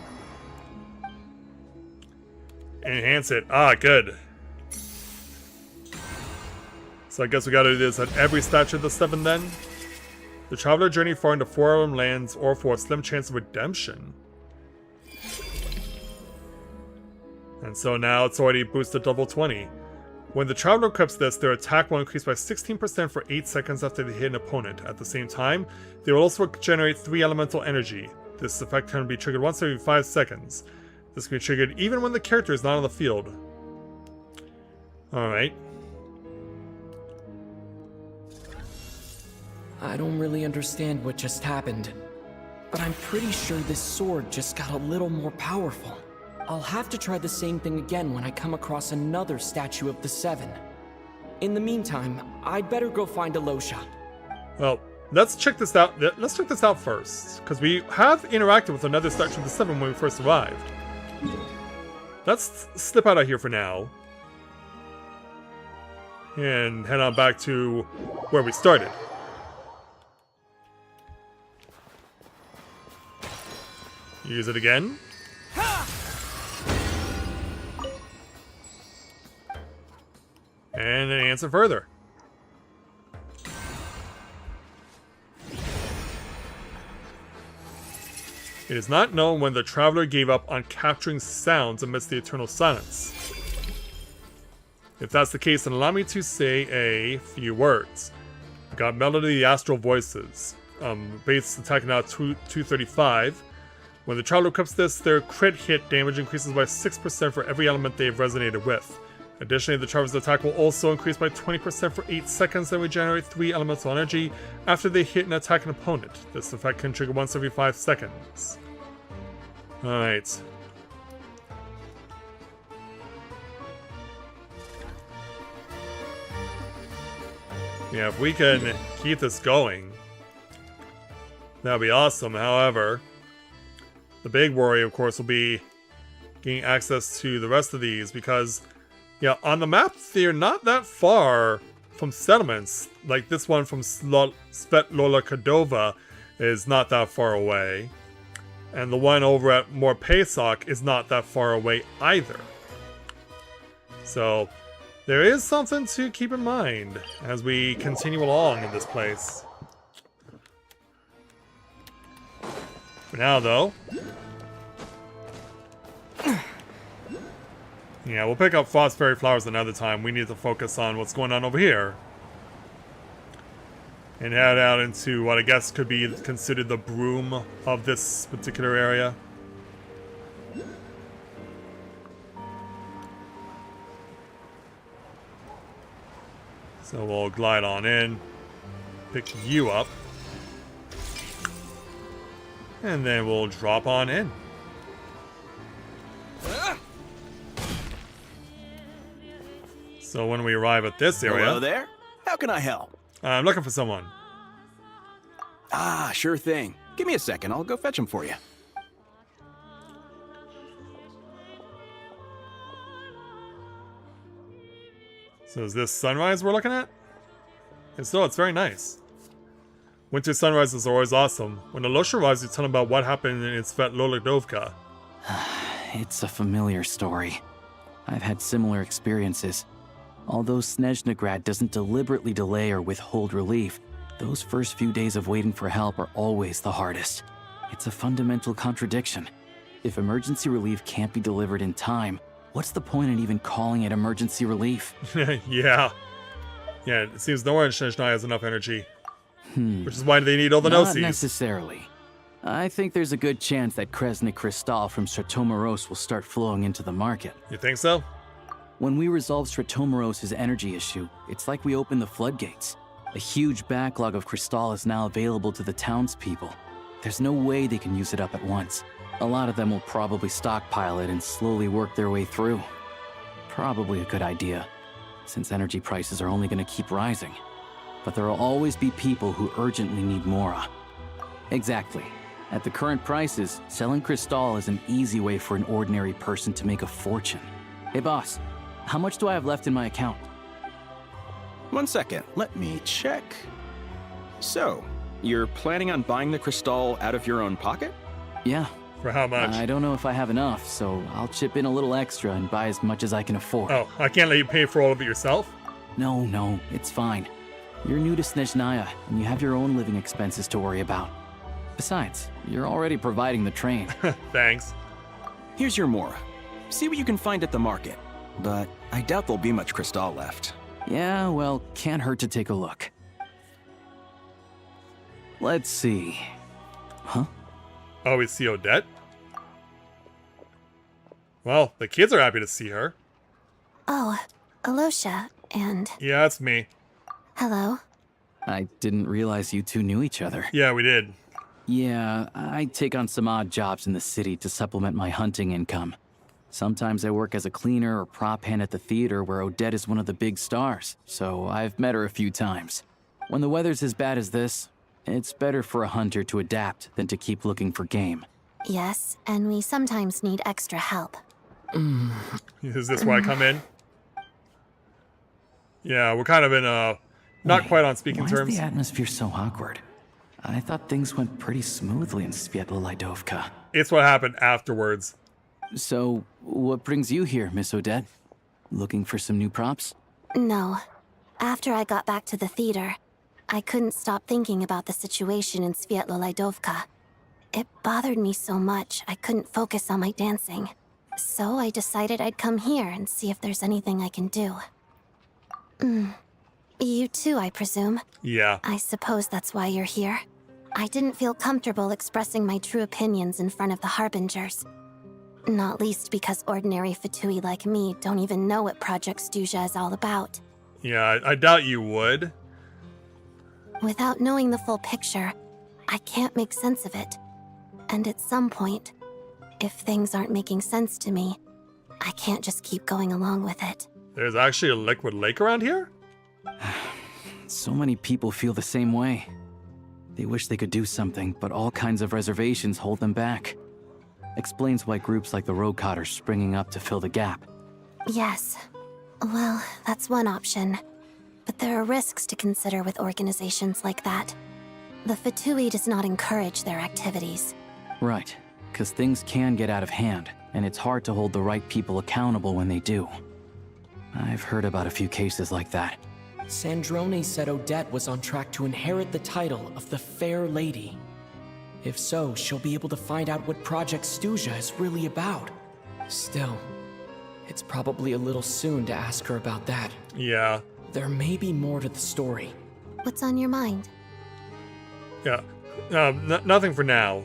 Enhance it. Ah, good. So I guess we gotta do this at every statue of the Seven then? The traveler journeyed far into foreign lands or for a slim chance of redemption. And so now it's already boosted to level 20. When the traveler equips this, their attack will increase by 16% for 8 seconds after they hit an opponent. At the same time, they will also generate 3 elemental energy. This effect can be triggered once every 5 seconds. This can be triggered even when the character is not on the field. Alright. I don't really understand what just happened, but I'm pretty sure this sword just got a little more powerful. I'll have to try the same thing again when I come across another statue of the Seven. In the meantime, I'd better go find Alosha. Well, let's check this out. Let's check this out first, because we have interacted with another statue of the Seven when we first arrived. Let's slip out of here for now. And head on back to where we started. Use it again. And then answer further. It is not known when the traveler gave up on capturing sounds amidst the eternal silence. If that's the case, then allow me to say a few words. We got Melody the Astral Voices. Base attack now 235. When the traveler equips this, their crit hit damage increases by 6% for every element they have resonated with. Additionally, the traveler's attack will also increase by 20% for 8 seconds and regenerate 3 elemental energy after they hit and attack an opponent. This effect can trigger once every 5 seconds. Alright. Yeah, if we can keep this going, that'd be awesome. However, the big worry, of course, will be getting access to the rest of these because, yeah, on the map, they're not that far from settlements. Like this one from Svetlola Kadova is not that far away. And the one over at Morpesok is not that far away either. So, there is something to keep in mind as we continue along in this place. For now, though, yeah, we'll pick up Frost Fairy Flowers another time. We need to focus on what's going on over here. And head out into what I guess could be considered the broom of this particular area. So we'll glide on in, pick you up, and then we'll drop on in. So when we arrive at this area... Hello there? How can I help? I'm looking for someone. Ah, sure thing. Give me a second, I'll go fetch him for you. So is this sunrise we're looking at? If so, it's very nice. Winter sunrises are always awesome. When Alosha arrives, you tell him about what happened in Svetlola. It's a familiar story. I've had similar experiences. Although Snezhnagrad doesn't deliberately delay or withhold relief, those first few days of waiting for help are always the hardest. It's a fundamental contradiction. If emergency relief can't be delivered in time, what's the point in even calling it emergency relief? Yeah. Yeah, it seems nowhere in Snezhnaya has enough energy. Which is why they need all the no-seas. Not necessarily. I think there's a good chance that Kresnik Crystal from Stratomaros will start flowing into the market. You think so? When we resolve Stratomaros' energy issue, it's like we open the floodgates. A huge backlog of Crystal is now available to the townspeople. There's no way they can use it up at once. A lot of them will probably stockpile it and slowly work their way through. Probably a good idea, since energy prices are only going to keep rising. But there will always be people who urgently need Mora. Exactly. At the current prices, selling Crystal is an easy way for an ordinary person to make a fortune. Hey boss, how much do I have left in my account? 1 second, let me check. So, you're planning on buying the Crystal out of your own pocket? Yeah. For how much? I don't know if I have enough, so I'll chip in a little extra and buy as much as I can afford. Oh, I can't let you pay for all of it yourself? No, it's fine. You're new to Snezhnaya, and you have your own living expenses to worry about. Besides, you're already providing the train. Thanks. Here's your Mora. See what you can find at the market. But I doubt there'll be much Crystal left. Yeah, well, can't hurt to take a look. Let's see. Huh? Oh, we see Odette? Well, the kids are happy to see her. Oh, Alosha, and... Yeah, it's me. Hello. I didn't realize you two knew each other. Yeah, we did. Yeah, I take on some odd jobs in the city to supplement my hunting income. Sometimes I work as a cleaner or prop hand at the theater where Odette is one of the big stars, so I've met her a few times. When the weather's as bad as this, it's better for a hunter to adapt than to keep looking for game. Yes, and we sometimes need extra help. Is this where I come in? Yeah, we're kind of in a... not quite on speaking why terms. Is the atmosphere so awkward? I thought things went pretty smoothly in Svietlolaidovka. It's what happened afterwards. So, what brings you here, Miss Odette? Looking for some new props? No. After I got back to the theater, I couldn't stop thinking about the situation in Svietlolaidovka. It bothered me so much, I couldn't focus on my dancing. So I decided I'd come here and see if there's anything I can do. You too, I presume? Yeah. I suppose that's why you're here. I didn't feel comfortable expressing my true opinions in front of the Harbingers. Not least because ordinary Fatui like me don't even know what Project Stuzha is all about. Yeah, I doubt you would. Without knowing the full picture, I can't make sense of it. And at some point, if things aren't making sense to me, I can't just keep going along with it. There's actually a liquid lake around here? So many people feel the same way. They wish they could do something, but all kinds of reservations hold them back. Explains why groups like the Rokot are springing up to fill the gap. Yes. Well, that's one option. But there are risks to consider with organizations like that. The Fatui does not encourage their activities. Right, because things can get out of hand, and it's hard to hold the right people accountable when they do. I've heard about a few cases like that. Sandrone said Odette was on track to inherit the title of the Fair Lady. If so, she'll be able to find out what Project Stuzha is really about. Still, it's probably a little soon to ask her about that. Yeah. There may be more to the story. What's on your mind? Yeah. Nothing for now.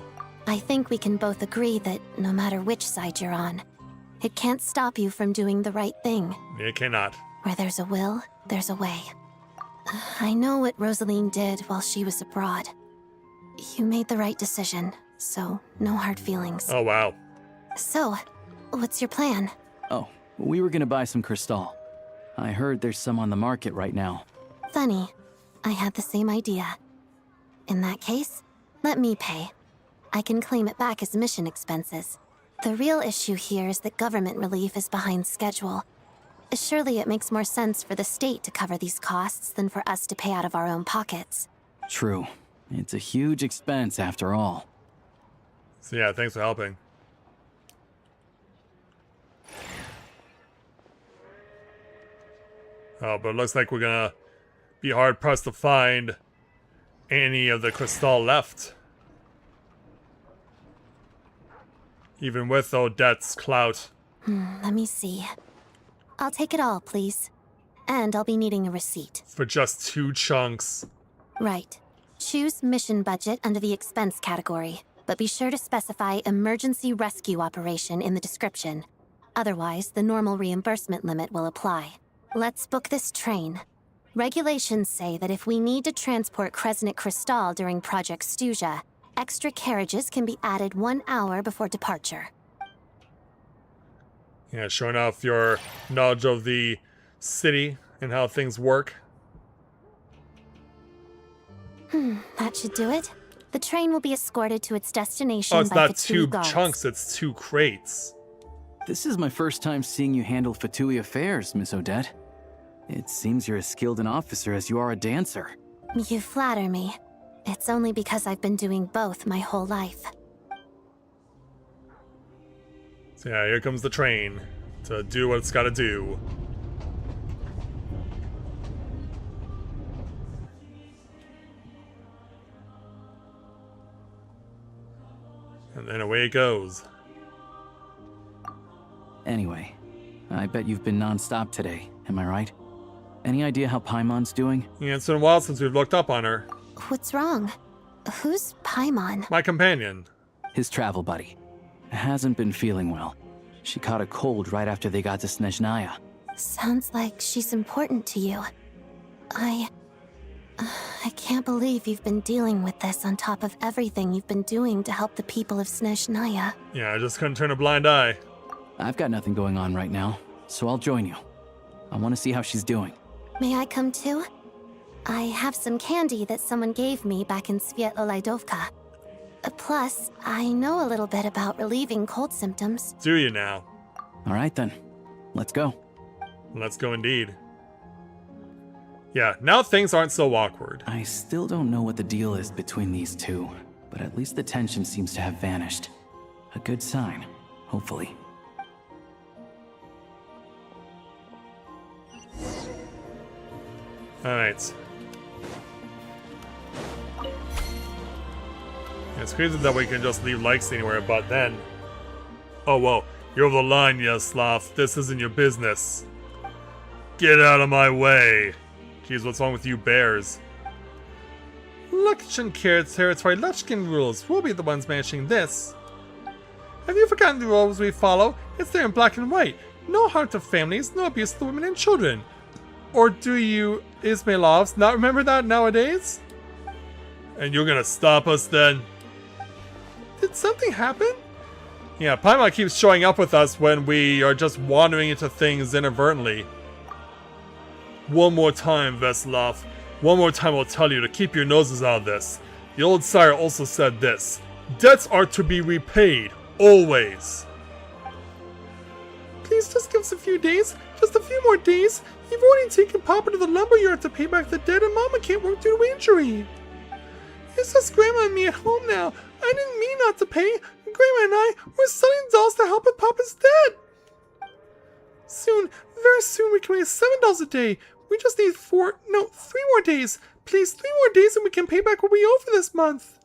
I think we can both agree that no matter which side you're on, it can't stop you from doing the right thing. It cannot. Where there's a will, there's a way. I know what Rosaline did while she was abroad. You made the right decision, so no hard feelings. Oh, wow. So, what's your plan? Oh, we were gonna buy some Crystal. I heard there's some on the market right now. Funny. I had the same idea. In that case, let me pay. I can claim it back as mission expenses. The real issue here is that government relief is behind schedule. Surely it makes more sense for the state to cover these costs than for us to pay out of our own pockets. True. It's a huge expense after all. So yeah, thanks for helping. Oh, but it looks like we're gonna be hard-pressed to find any of the Crystal left. Even with Odette's clout. Let me see. I'll take it all, please. And I'll be needing a receipt. For just 2 chunks. Right. Choose mission budget under the expense category, but be sure to specify emergency rescue operation in the description. Otherwise, the normal reimbursement limit will apply. Let's book this train. Regulations say that if we need to transport Kresnik Crystal during Project Stuzha, extra carriages can be added 1 hour before departure. Yeah, showing off your knowledge of the city and how things work. That should do it. The train will be escorted to its destination Oh, it's by not Fatui 2 guards. chunks, it's 2 crates. This is my first time seeing you handle Fatui affairs, Miss Odette. It seems you're as skilled an officer as you are a dancer. You flatter me. It's only because I've been doing both my whole life. So yeah, here comes the train to do what it's gotta do. And then away it goes. Anyway, I bet you've been non-stop today, am I right? Any idea how Paimon's doing? Yeah, it's been a while since we've looked up on her. What's wrong? Who's Paimon? My companion. His travel buddy. Hasn't been feeling well. She caught a cold right after they got to Snezhnaya. Sounds like she's important to you. I can't believe you've been dealing with this on top of everything you've been doing to help the people of Snezhnaya. Yeah, I just couldn't turn a blind eye. I've got nothing going on right now, so I'll join you. I want to see how she's doing. May I come too? I have some candy that someone gave me back in Svietlolaidovka. Plus, I know a little bit about relieving cold symptoms. Do you now? All right then, let's go. Let's go indeed. Yeah, now things aren't so awkward. I still don't know what the deal is between these two, but at least the tension seems to have vanished. A good sign, hopefully. Alright. It's crazy that we can just leave likes anywhere, but then... Oh, whoa. You're over the line, Yaslav. This isn't your business. Get out of my way. Jeez, what's wrong with you bears? Luxkin territory, Luxkin rules. We'll be the ones managing this. Have you forgotten the rules we follow? It's there in black and white. No harm to families, no abuse to women and children. Or do you, Ismailovs, not remember that nowadays? And you're gonna stop us then? Did something happen? Yeah, Paimon keeps showing up with us when we are just wandering into things inadvertently. One more time, Veslov. One more time I'll tell you to keep your noses out of this. The old sire also said this. Debts are to be repaid, always. Please just give us a few days. Just a few more days. You've already taken Papa to the lumberyard to pay back the debt and Mama can't work due to injury. It's just Grandma and me at home now. I didn't mean not to pay. Grandma and I were selling dolls to help with Papa's debt. Soon, very soon we can raise $7 a day. We just need 3 more days. Please, 3 more days and we can pay back what we owe for this month.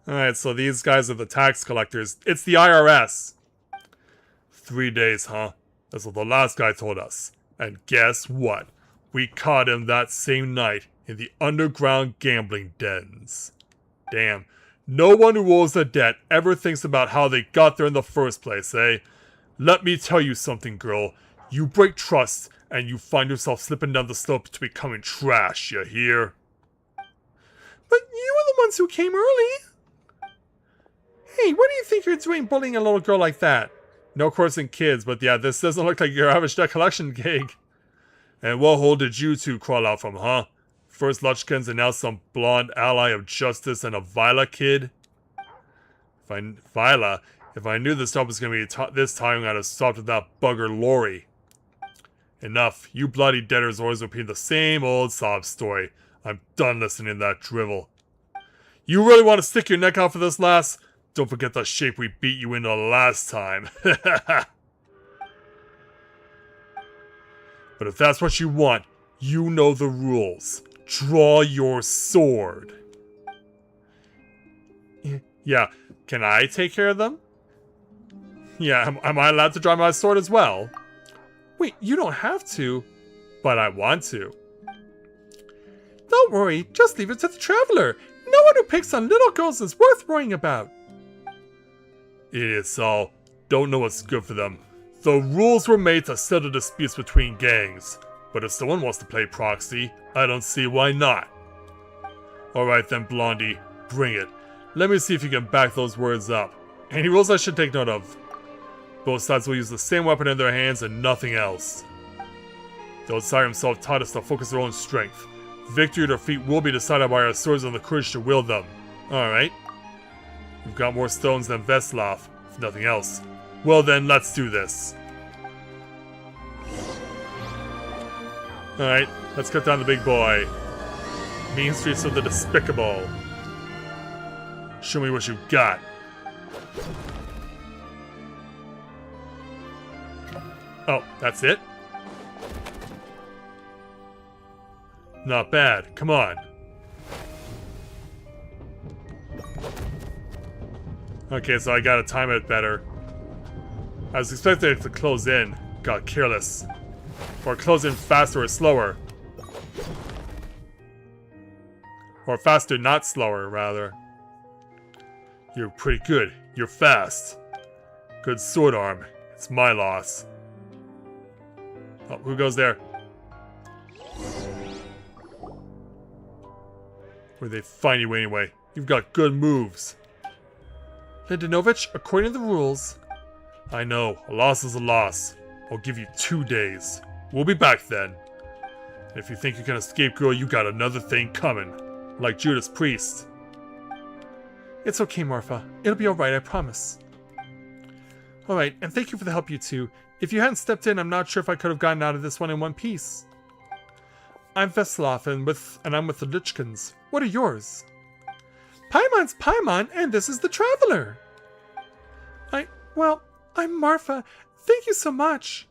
Alright, so these guys are the tax collectors. It's the IRS. 3 days, huh? That's what the last guy told us. And guess what? We caught him that same night in the underground gambling dens. Damn. No one who owes a debt ever thinks about how they got there in the first place, eh? Let me tell you something, girl. You break trust, and you find yourself slipping down the slope to becoming trash, you hear? But you were the ones who came early. Hey, what do you think you're doing bullying a little girl like that? No coursing kids, but yeah, this doesn't look like your average debt collection gig. And what hole did you two crawl out from, huh? First Luchkins and now some blonde ally of justice and a Vila kid? If I knew this job was going to be this tiring, I'd have stopped with that bugger Lori. Enough. You bloody debtors always repeat the same old sob story. I'm done listening to that drivel. You really want to stick your neck out for this, lass? Don't forget the shape we beat you into last time. But if that's what you want, you know the rules. Draw your sword. Yeah, can I take care of them? Yeah, am I allowed to draw my sword as well? Wait, you don't have to, but I want to. Don't worry, just leave it to the traveler. No one who picks on little girls is worth worrying about. Idiots all. Don't know what's good for them. The rules were made to settle disputes between gangs. But if someone wants to play proxy, I don't see why not. Alright then, Blondie. Bring it. Let me see if you can back those words up. Any rules I should take note of? Both sides will use the same weapon in their hands and nothing else. The Outsider himself taught us to focus our own strength. Victory or defeat will be decided by our swords and the courage to wield them. Alright. We've got more stones than Veslav, if nothing else. Well then, let's do this. Alright, let's cut down the big boy. Mean streets of the despicable. Show me what you've got. Oh, that's it? Not bad. Come on. Okay, so I gotta time it better. I was expecting it to close in. Got careless. Or close in faster or slower. Or faster, not slower, rather. You're pretty good. You're fast. Good sword arm. It's my loss. Oh, who goes there? Where'd they find you anyway? You've got good moves. Lindinovich, according to the rules, I know, a loss is a loss. I'll give you 2 days. We'll be back then. If you think you can escape, girl, you got another thing coming. Like Judas Priest. It's okay, Marfa. It'll be alright, I promise. Alright, and thank you for the help, you two. If you hadn't stepped in, I'm not sure if I could have gotten out of this one in one piece. I'm Veslov, and I'm with the Lichkins. What are yours? Paimon's Paimon, and this is the Traveler. Well, I'm Marfa. Thank you so much.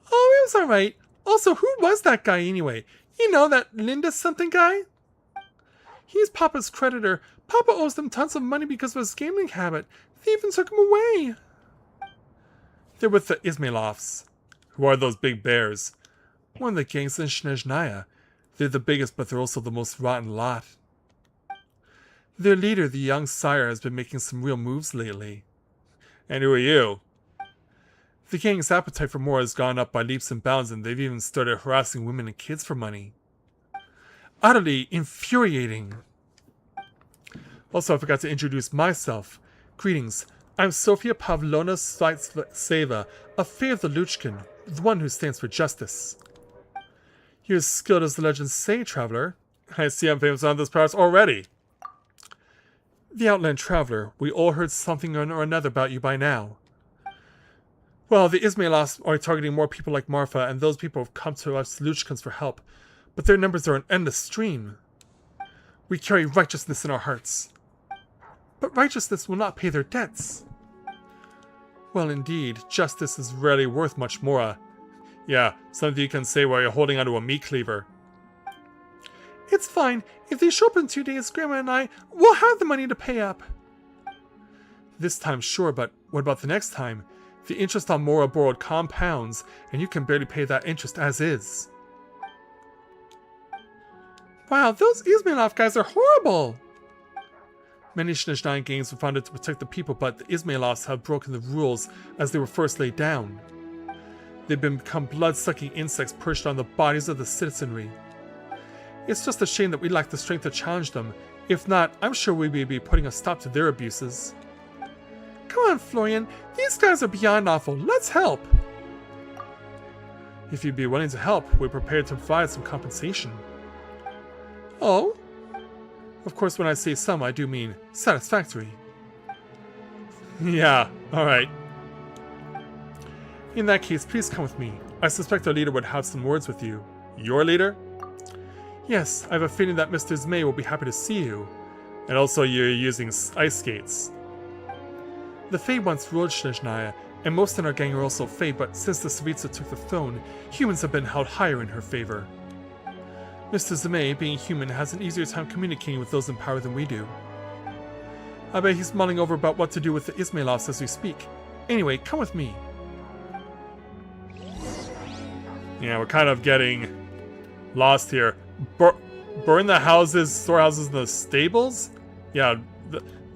Oh, it was alright. Also, who was that guy anyway? You know, that Linda something guy? He's Papa's creditor. Papa owes them tons of money because of his gambling habit. They even took him away. They're with the Izmailovs. Who are those big bears? One of the gangs in Snezhnaya. They're the biggest, but they're also the most rotten lot. Their leader, the young sire, has been making some real moves lately. And who are you? The gang's appetite for more has gone up by leaps and bounds, and they've even started harassing women and kids for money. Utterly infuriating. Also, I forgot to introduce myself. Greetings. I'm Sofia Pavlona Saitseva, a Fae of the Luchkin, the one who stands for justice. You're as skilled as the legends say, Traveler. I see I'm famous on this part already. The Outland Traveler, we all heard something or another about you by now. Well, the Izmailovs are targeting more people like Marfa, and those people have come to us Luchkins for help, but their numbers are an endless stream. We carry righteousness in our hearts. But righteousness will not pay their debts. Well, indeed, justice is rarely worth much more. Yeah, something you can say while you're holding onto a meat cleaver. It's fine. If they show up in 2 days, Grandma and I will have the money to pay up. This time, sure, but what about the next time? The interest on Mora borrowed compounds, and you can barely pay that interest as is. Wow, those Izmailov guys are horrible! Many Snezhnayan gangs were founded to protect the people, but the Izmailovs have broken the rules as they were first laid down. They've become blood-sucking insects perched on the bodies of the citizenry. It's just a shame that we lack the strength to challenge them. If not, I'm sure we would be putting a stop to their abuses. Come on, Florian. These guys are beyond awful. Let's help. If you'd be willing to help, we're prepared to provide some compensation. Oh? Of course, when I say some, I do mean satisfactory. Yeah, alright. In that case, please come with me. I suspect our leader would have some words with you. Your leader? Yes, I have a feeling that Mr. Zmei will be happy to see you. And also you're using ice skates. The Fae once ruled Snezhnaya, and most in our gang are also Fae, but since the Savitsa took the throne, humans have been held higher in her favor. Mr. Zmei, being human, has an easier time communicating with those in power than we do. I bet he's mulling over about what to do with the Izmailovs as we speak. Anyway, come with me. Yeah, we're kind of getting lost here. Burn the houses, storehouses, and the stables? Yeah,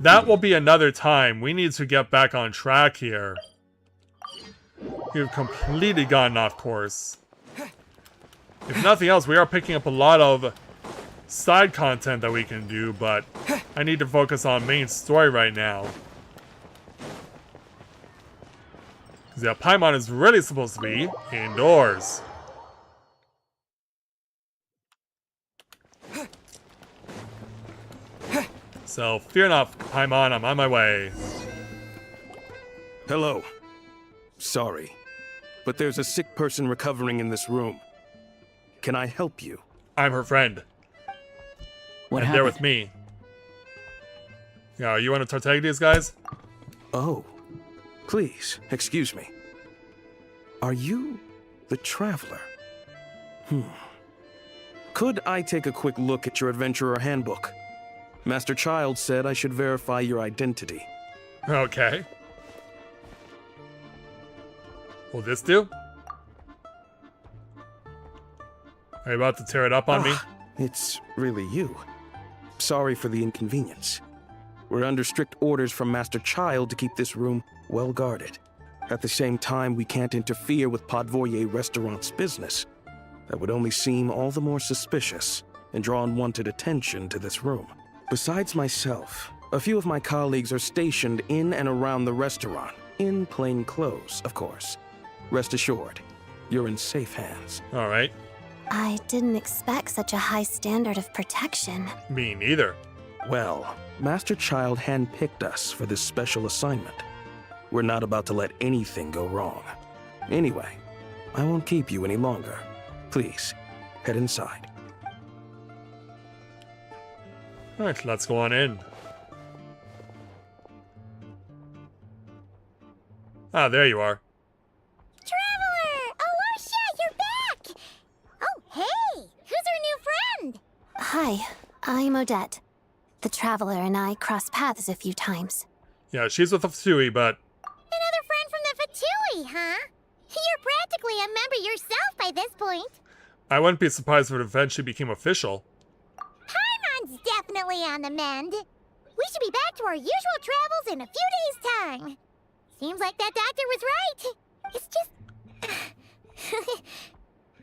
that will be another time. We need to get back on track here. We've completely gotten off course. If nothing else, we are picking up a lot of side content that we can do, but I need to focus on main story right now. Because yeah, Paimon is really supposed to be indoors. So, fear not, Paimon, I'm on my way. Hello. Sorry, but there's a sick person recovering in this room. Can I help you? I'm her friend. What and happened? they're with me. Yeah, are you one of Tartaglia's guys? Oh, please, excuse me. Are you the Traveler? Could I take a quick look at your Adventurer Handbook? Master Child said I should verify your identity. Okay. Will this do? Are you about to tear it up on me? It's really you. Sorry for the inconvenience. We're under strict orders from Master Child to keep this room well guarded. At the same time, we can't interfere with Podvoye Restaurant's business. That would only seem all the more suspicious and draw unwanted attention to this room. Besides myself, a few of my colleagues are stationed in and around the restaurant, In plain clothes, of course. Rest assured, you're in safe hands. All right. I didn't expect such a high standard of protection. Me neither. Well, Master Child handpicked us for this special assignment. We're not about to let anything go wrong. Anyway, I won't keep you any longer. Please, head inside. All right, let's go on in. Ah, there you are. Traveler! Aloysia, you're back! Oh, hey! Who's our new friend? Hi, I'm Odette. The Traveler and I crossed paths a few times. Yeah, she's with the Fatui, but... Another friend from the Fatui, huh? You're practically a member yourself by this point. I wouldn't be surprised if it eventually became official. Paimon's definitely on the mend. We should be back to our usual travels in a few days' time. Seems like that doctor was right. It's just...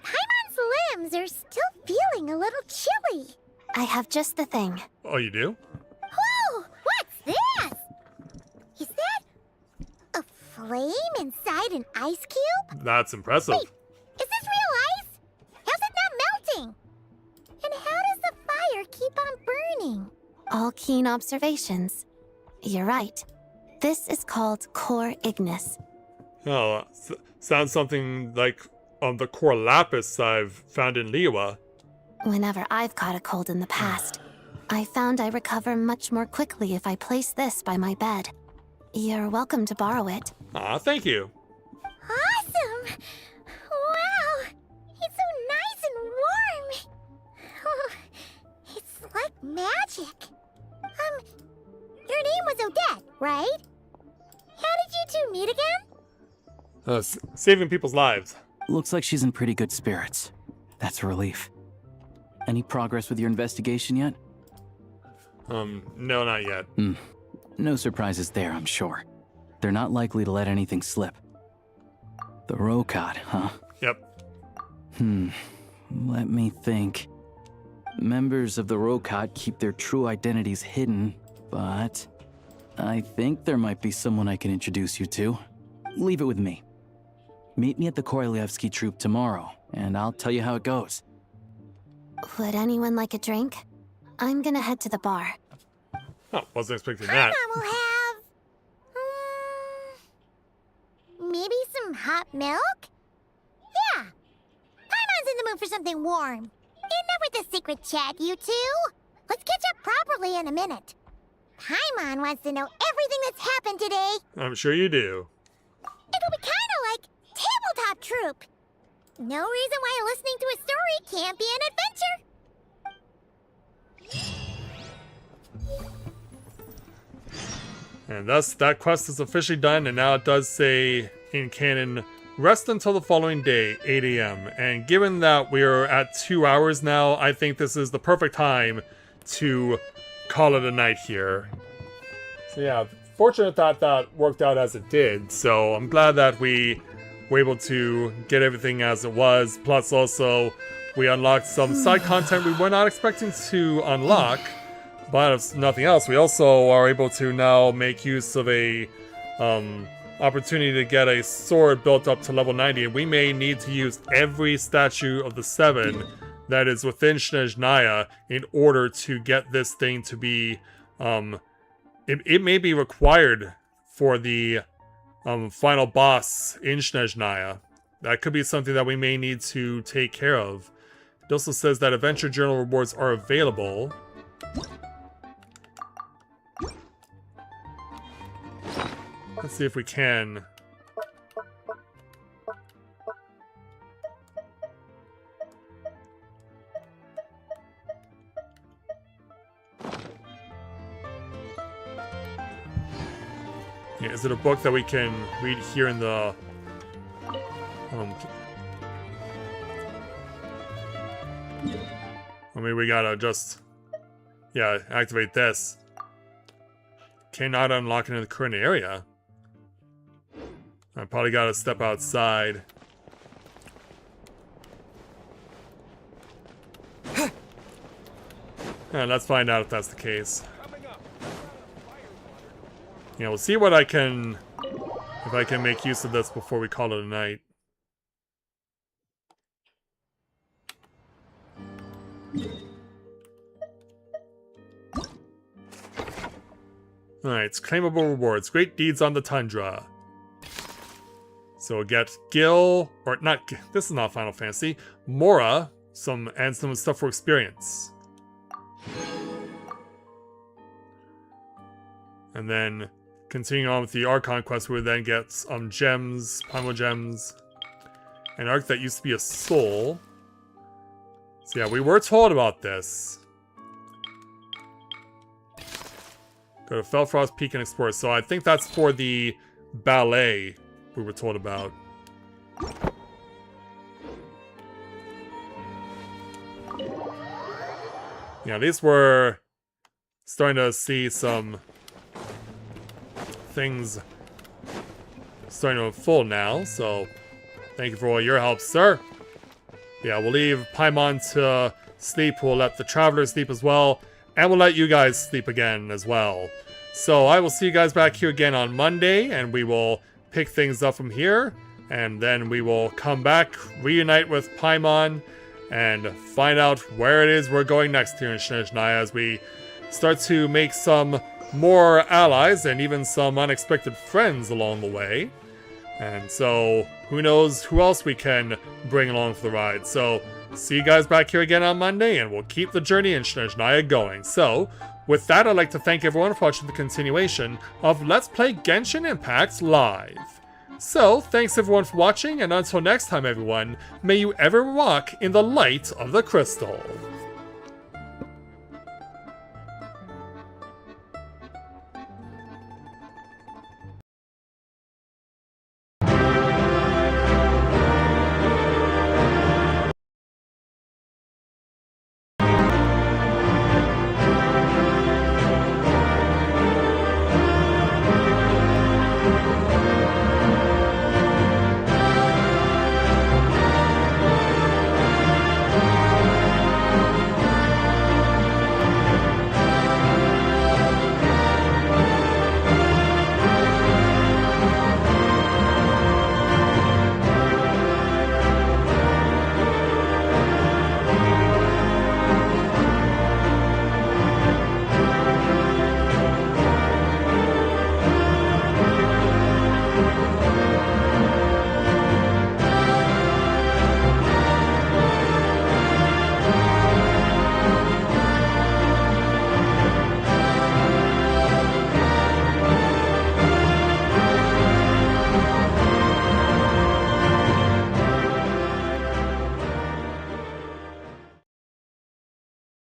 Paimon's limbs are still feeling a little chilly. I have just the thing. Oh, you do? Whoa! What's this? Is that a flame inside an ice cube? That's impressive. Wait, is this real ice? How's it not melting? And how does the fire keep on burning? All keen observations. You're right. This is called core ignis. Oh, sounds something like the core lapis I've found in Liyue. Whenever I've caught a cold in the past, I found I recover much more quickly if I place this by my bed. You're welcome to borrow it. Ah, thank you. Awesome! Wow! It's so nice and warm! Oh, it's like magic. Your name was Odette, right? How did you two meet again? Saving people's lives. Looks like she's in pretty good spirits. That's a relief. Any progress with your investigation yet? No, not yet. No surprises there, I'm sure. They're not likely to let anything slip. The Rokad, huh? Yep. Let me think. Members of the Rokad keep their true identities hidden, but I think there might be someone I can introduce you to. Leave it with me. Meet me at the Korolyevsky troop tomorrow, and I'll tell you how it goes. Would anyone like a drink? I'm gonna head to the bar. Oh, wasn't expecting that. Paimon will have... maybe some hot milk? Yeah. Paimon's in the mood for something warm. Enough with the secret chat, you two. Let's catch up properly in a minute. Paimon wants to know everything that's happened today. I'm sure you do. It'll be kind of like Tabletop Troop. No reason why listening to a story can't be an adventure. And thus, that quest is officially done, and now it does say in canon, rest until the following day, 8 a.m. And given that we're at 2 hours now, I think this is the perfect time to call it a night here. So yeah, fortunate that that worked out as it did, so I'm glad that we were able to get everything as it was, plus also we unlocked some side content we were not expecting to unlock, but if nothing else, we also are able to now make use of a opportunity to get a sword built up to level 90, and we may need to use every statue of the 7 that is within Snezhnaya in order to get this thing to be, it may be required for the final boss in Snezhnaya. That could be something that we may need to take care of. It also says that Adventure Journal rewards are available. Let's see if we can. Yeah, is it a book that we can read here in the I mean, we gotta just, yeah, activate this. Cannot unlock it in the current area. I probably gotta step outside. Yeah, let's find out if that's the case. Yeah, we'll see what I can If I can make use of this before we call it a night. Alright, claimable rewards. Great deeds on the tundra. So we'll get Gil, or not, this is not Final Fantasy, Mora, some stuff for experience. And then, continuing on with the Archon quest, we would then get gems, Primal Gems, an arc that used to be a soul. So yeah, we were told about this. Go to Felfrost Peak and explore. So I think that's for the ballet we were told about. Yeah, these were starting to see some things starting to unfold now, so thank you for all your help, sir. Yeah, we'll leave Paimon to sleep. We'll let the travelers sleep as well, and we'll let you guys sleep again as well. So I will see you guys back here again on Monday, and we will pick things up from here, and then we will come back, reunite with Paimon, and find out where it is we're going next here in Snezhnaya as we start to make some more allies and even some unexpected friends along the way. And so, who knows who else we can bring along for the ride. So, see you guys back here again on Monday, and we'll keep the journey in Snezhnaya going. So, with that, I'd like to thank everyone for watching the continuation of Let's Play Genshin Impact Live. So, thanks everyone for watching, and until next time everyone, may you ever walk in the light of the crystal.